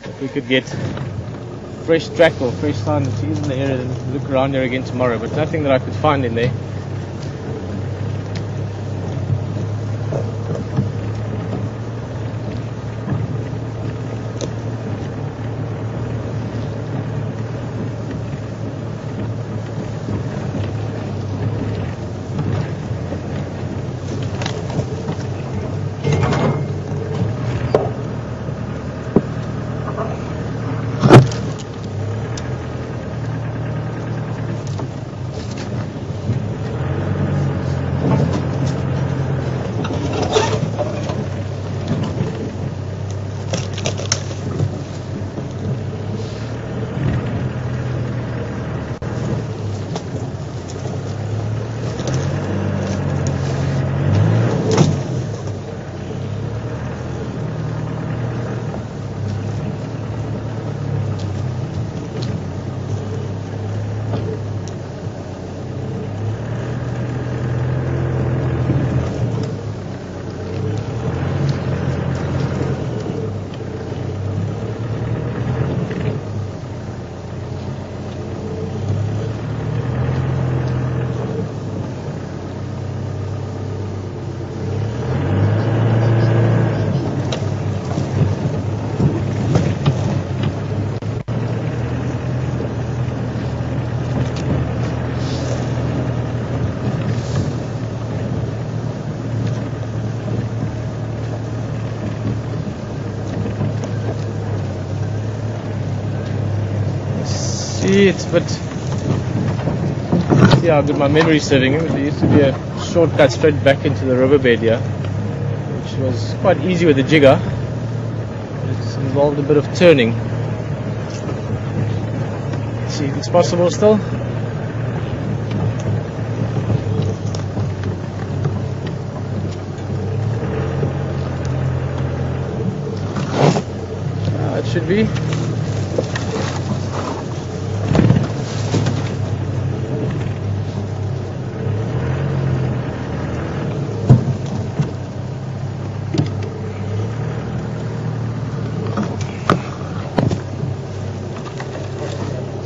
if we could get fresh track or fresh sign that she's in the area, then look around there again tomorrow, but nothing that I could find in there. see it's but see how good my memory is serving. There used to be a shortcut straight back into the riverbed here, which was quite easy with the jigger. It's involved a bit of turning. Let's see if it's possible still. It should be.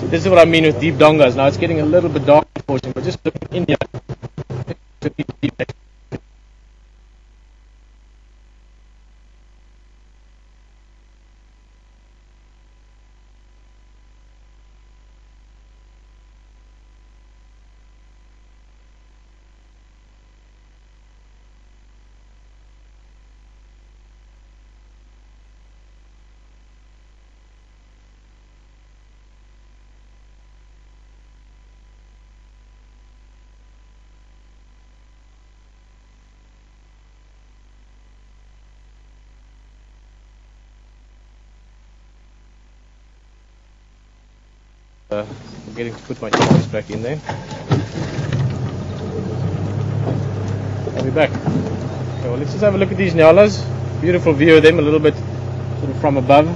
This is what I mean with deep dongas. Now it's getting a little bit dark, unfortunately, but just looking in here. Forgetting to put my earphones back in there. I'll be back. Okay, well, let's just have a look at these nyalas. Beautiful view of them, a little bit sort of from above.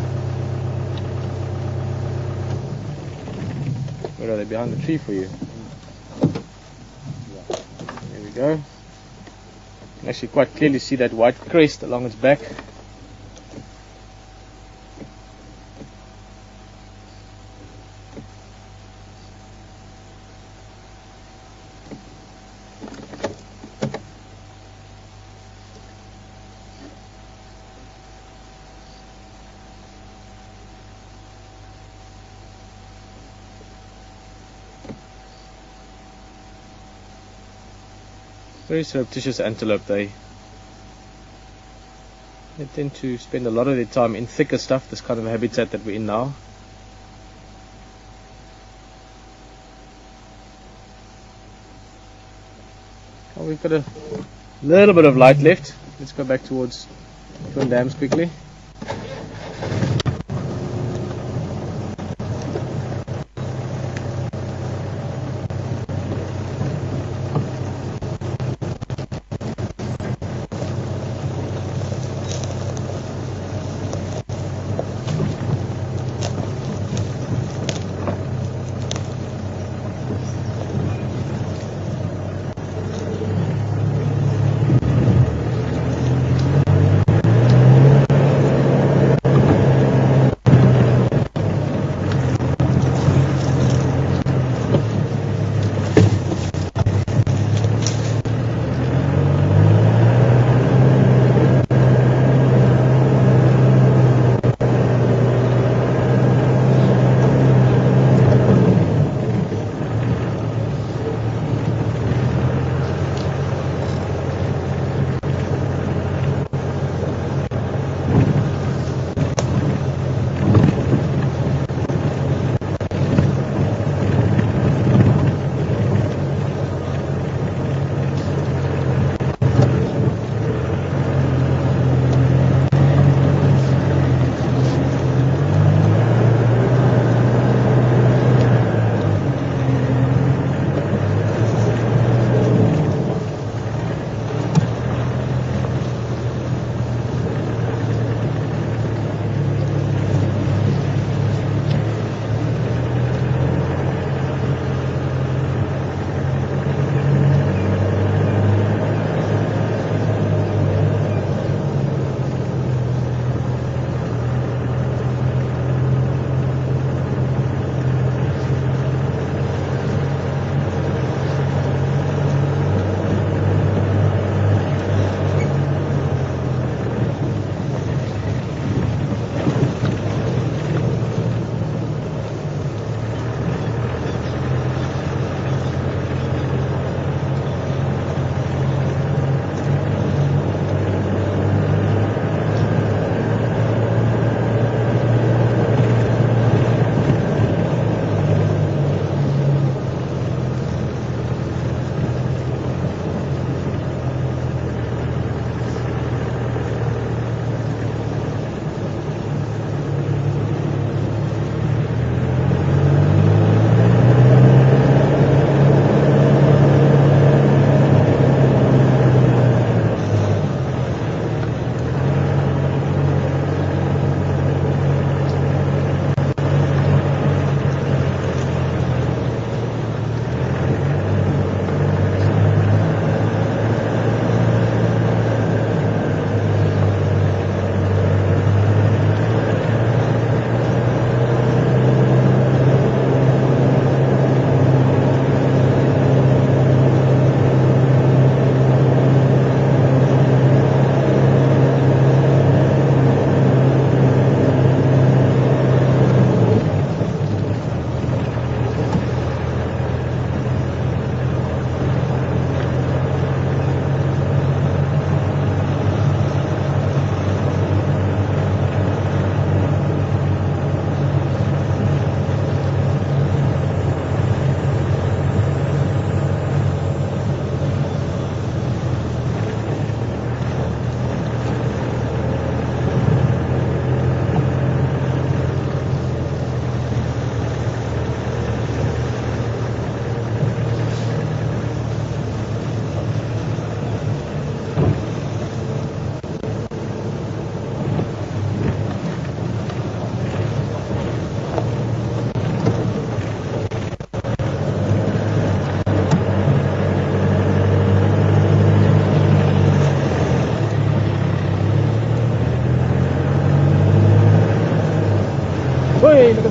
Where are they? Behind the tree for you. There we go. You can actually quite clearly see that white crest along its back. Very surreptitious antelope. They tend to spend a lot of their time in thicker stuff, this kind of habitat that we're in now. Oh, we've got a little bit of light left. Let's go back towards Twin Dams quickly.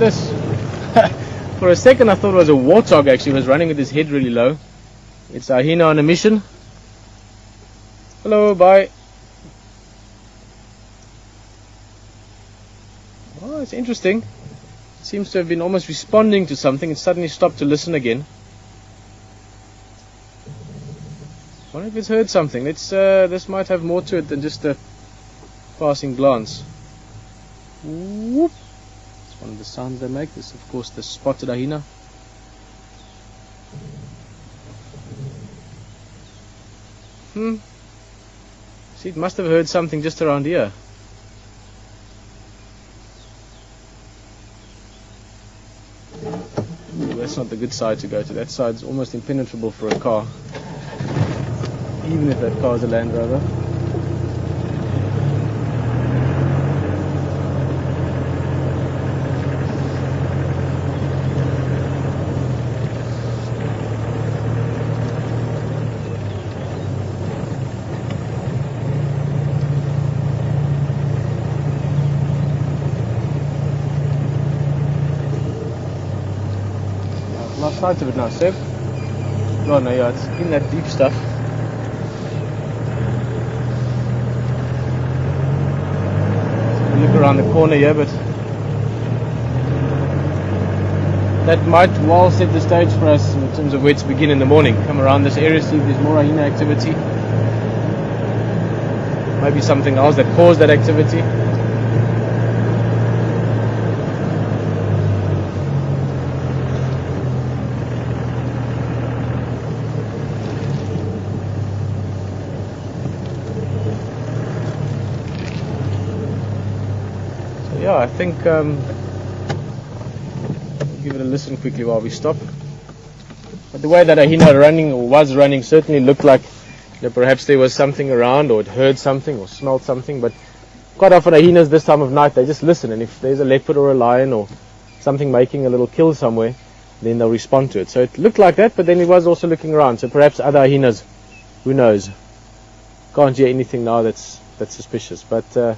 at this. For a second I thought it was a warthog actually. It was running with his head really low. It's a hyena on a mission. Hello, bye. Oh, it's interesting. It seems to have been almost responding to something. It suddenly stopped to listen again. I wonder if it's heard something. This might have more to it than just a passing glance. Whoop. It's one of the sounds they make. This, of course, the spotted hyena. See, it must have heard something just around here. Ooh, that's not the good side to go to. That side's almost impenetrable for a car, even if that car is a Land Rover. Lost sight of it now, Seb. Oh no, yeah, it's in that deep stuff. Look around the corner here, but that might well set the stage for us in terms of where to begin in the morning. Come around this area, see if there's more hyena activity. Maybe something else that caused that activity. Yeah, I think give it a listen quickly while we stop. But the way that a hyena running or was running certainly looked like perhaps there was something around, or it heard something or smelled something. But quite often hyenas this time of night, they just listen, and if there's a leopard or a lion or something making a little kill somewhere, then they'll respond to it. So it looked like that, but then it was also looking around. So perhaps other hyenas, who knows? Can't hear anything now that's suspicious, but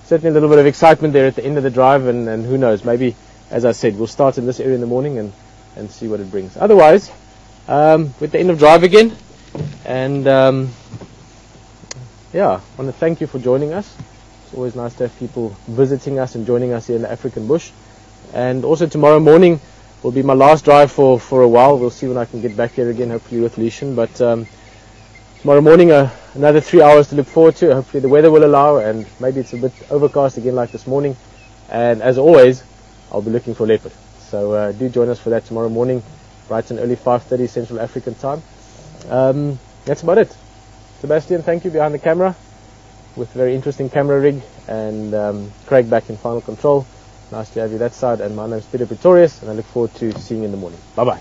certainly a little bit of excitement there at the end of the drive, and who knows, maybe, as I said, we'll start in this area in the morning and see what it brings. Otherwise, we're at the end of drive again, and yeah, I want to thank you for joining us. It's always nice to have people visiting us and joining us here in the African bush. And also tomorrow morning will be my last drive for a while. We'll see when I can get back here again, hopefully with Lucian, but tomorrow morning, another 3 hours to look forward to. Hopefully the weather will allow, and maybe it's a bit overcast again like this morning. And as always, I'll be looking for leopard. So do join us for that tomorrow morning, bright and early, 5:30 Central African time. That's about it. Sebastian, thank you behind the camera with a very interesting camera rig, and Craig back in final control. Nice to have you that side, and my name is Pieter Pretorius, and I look forward to seeing you in the morning. Bye-bye.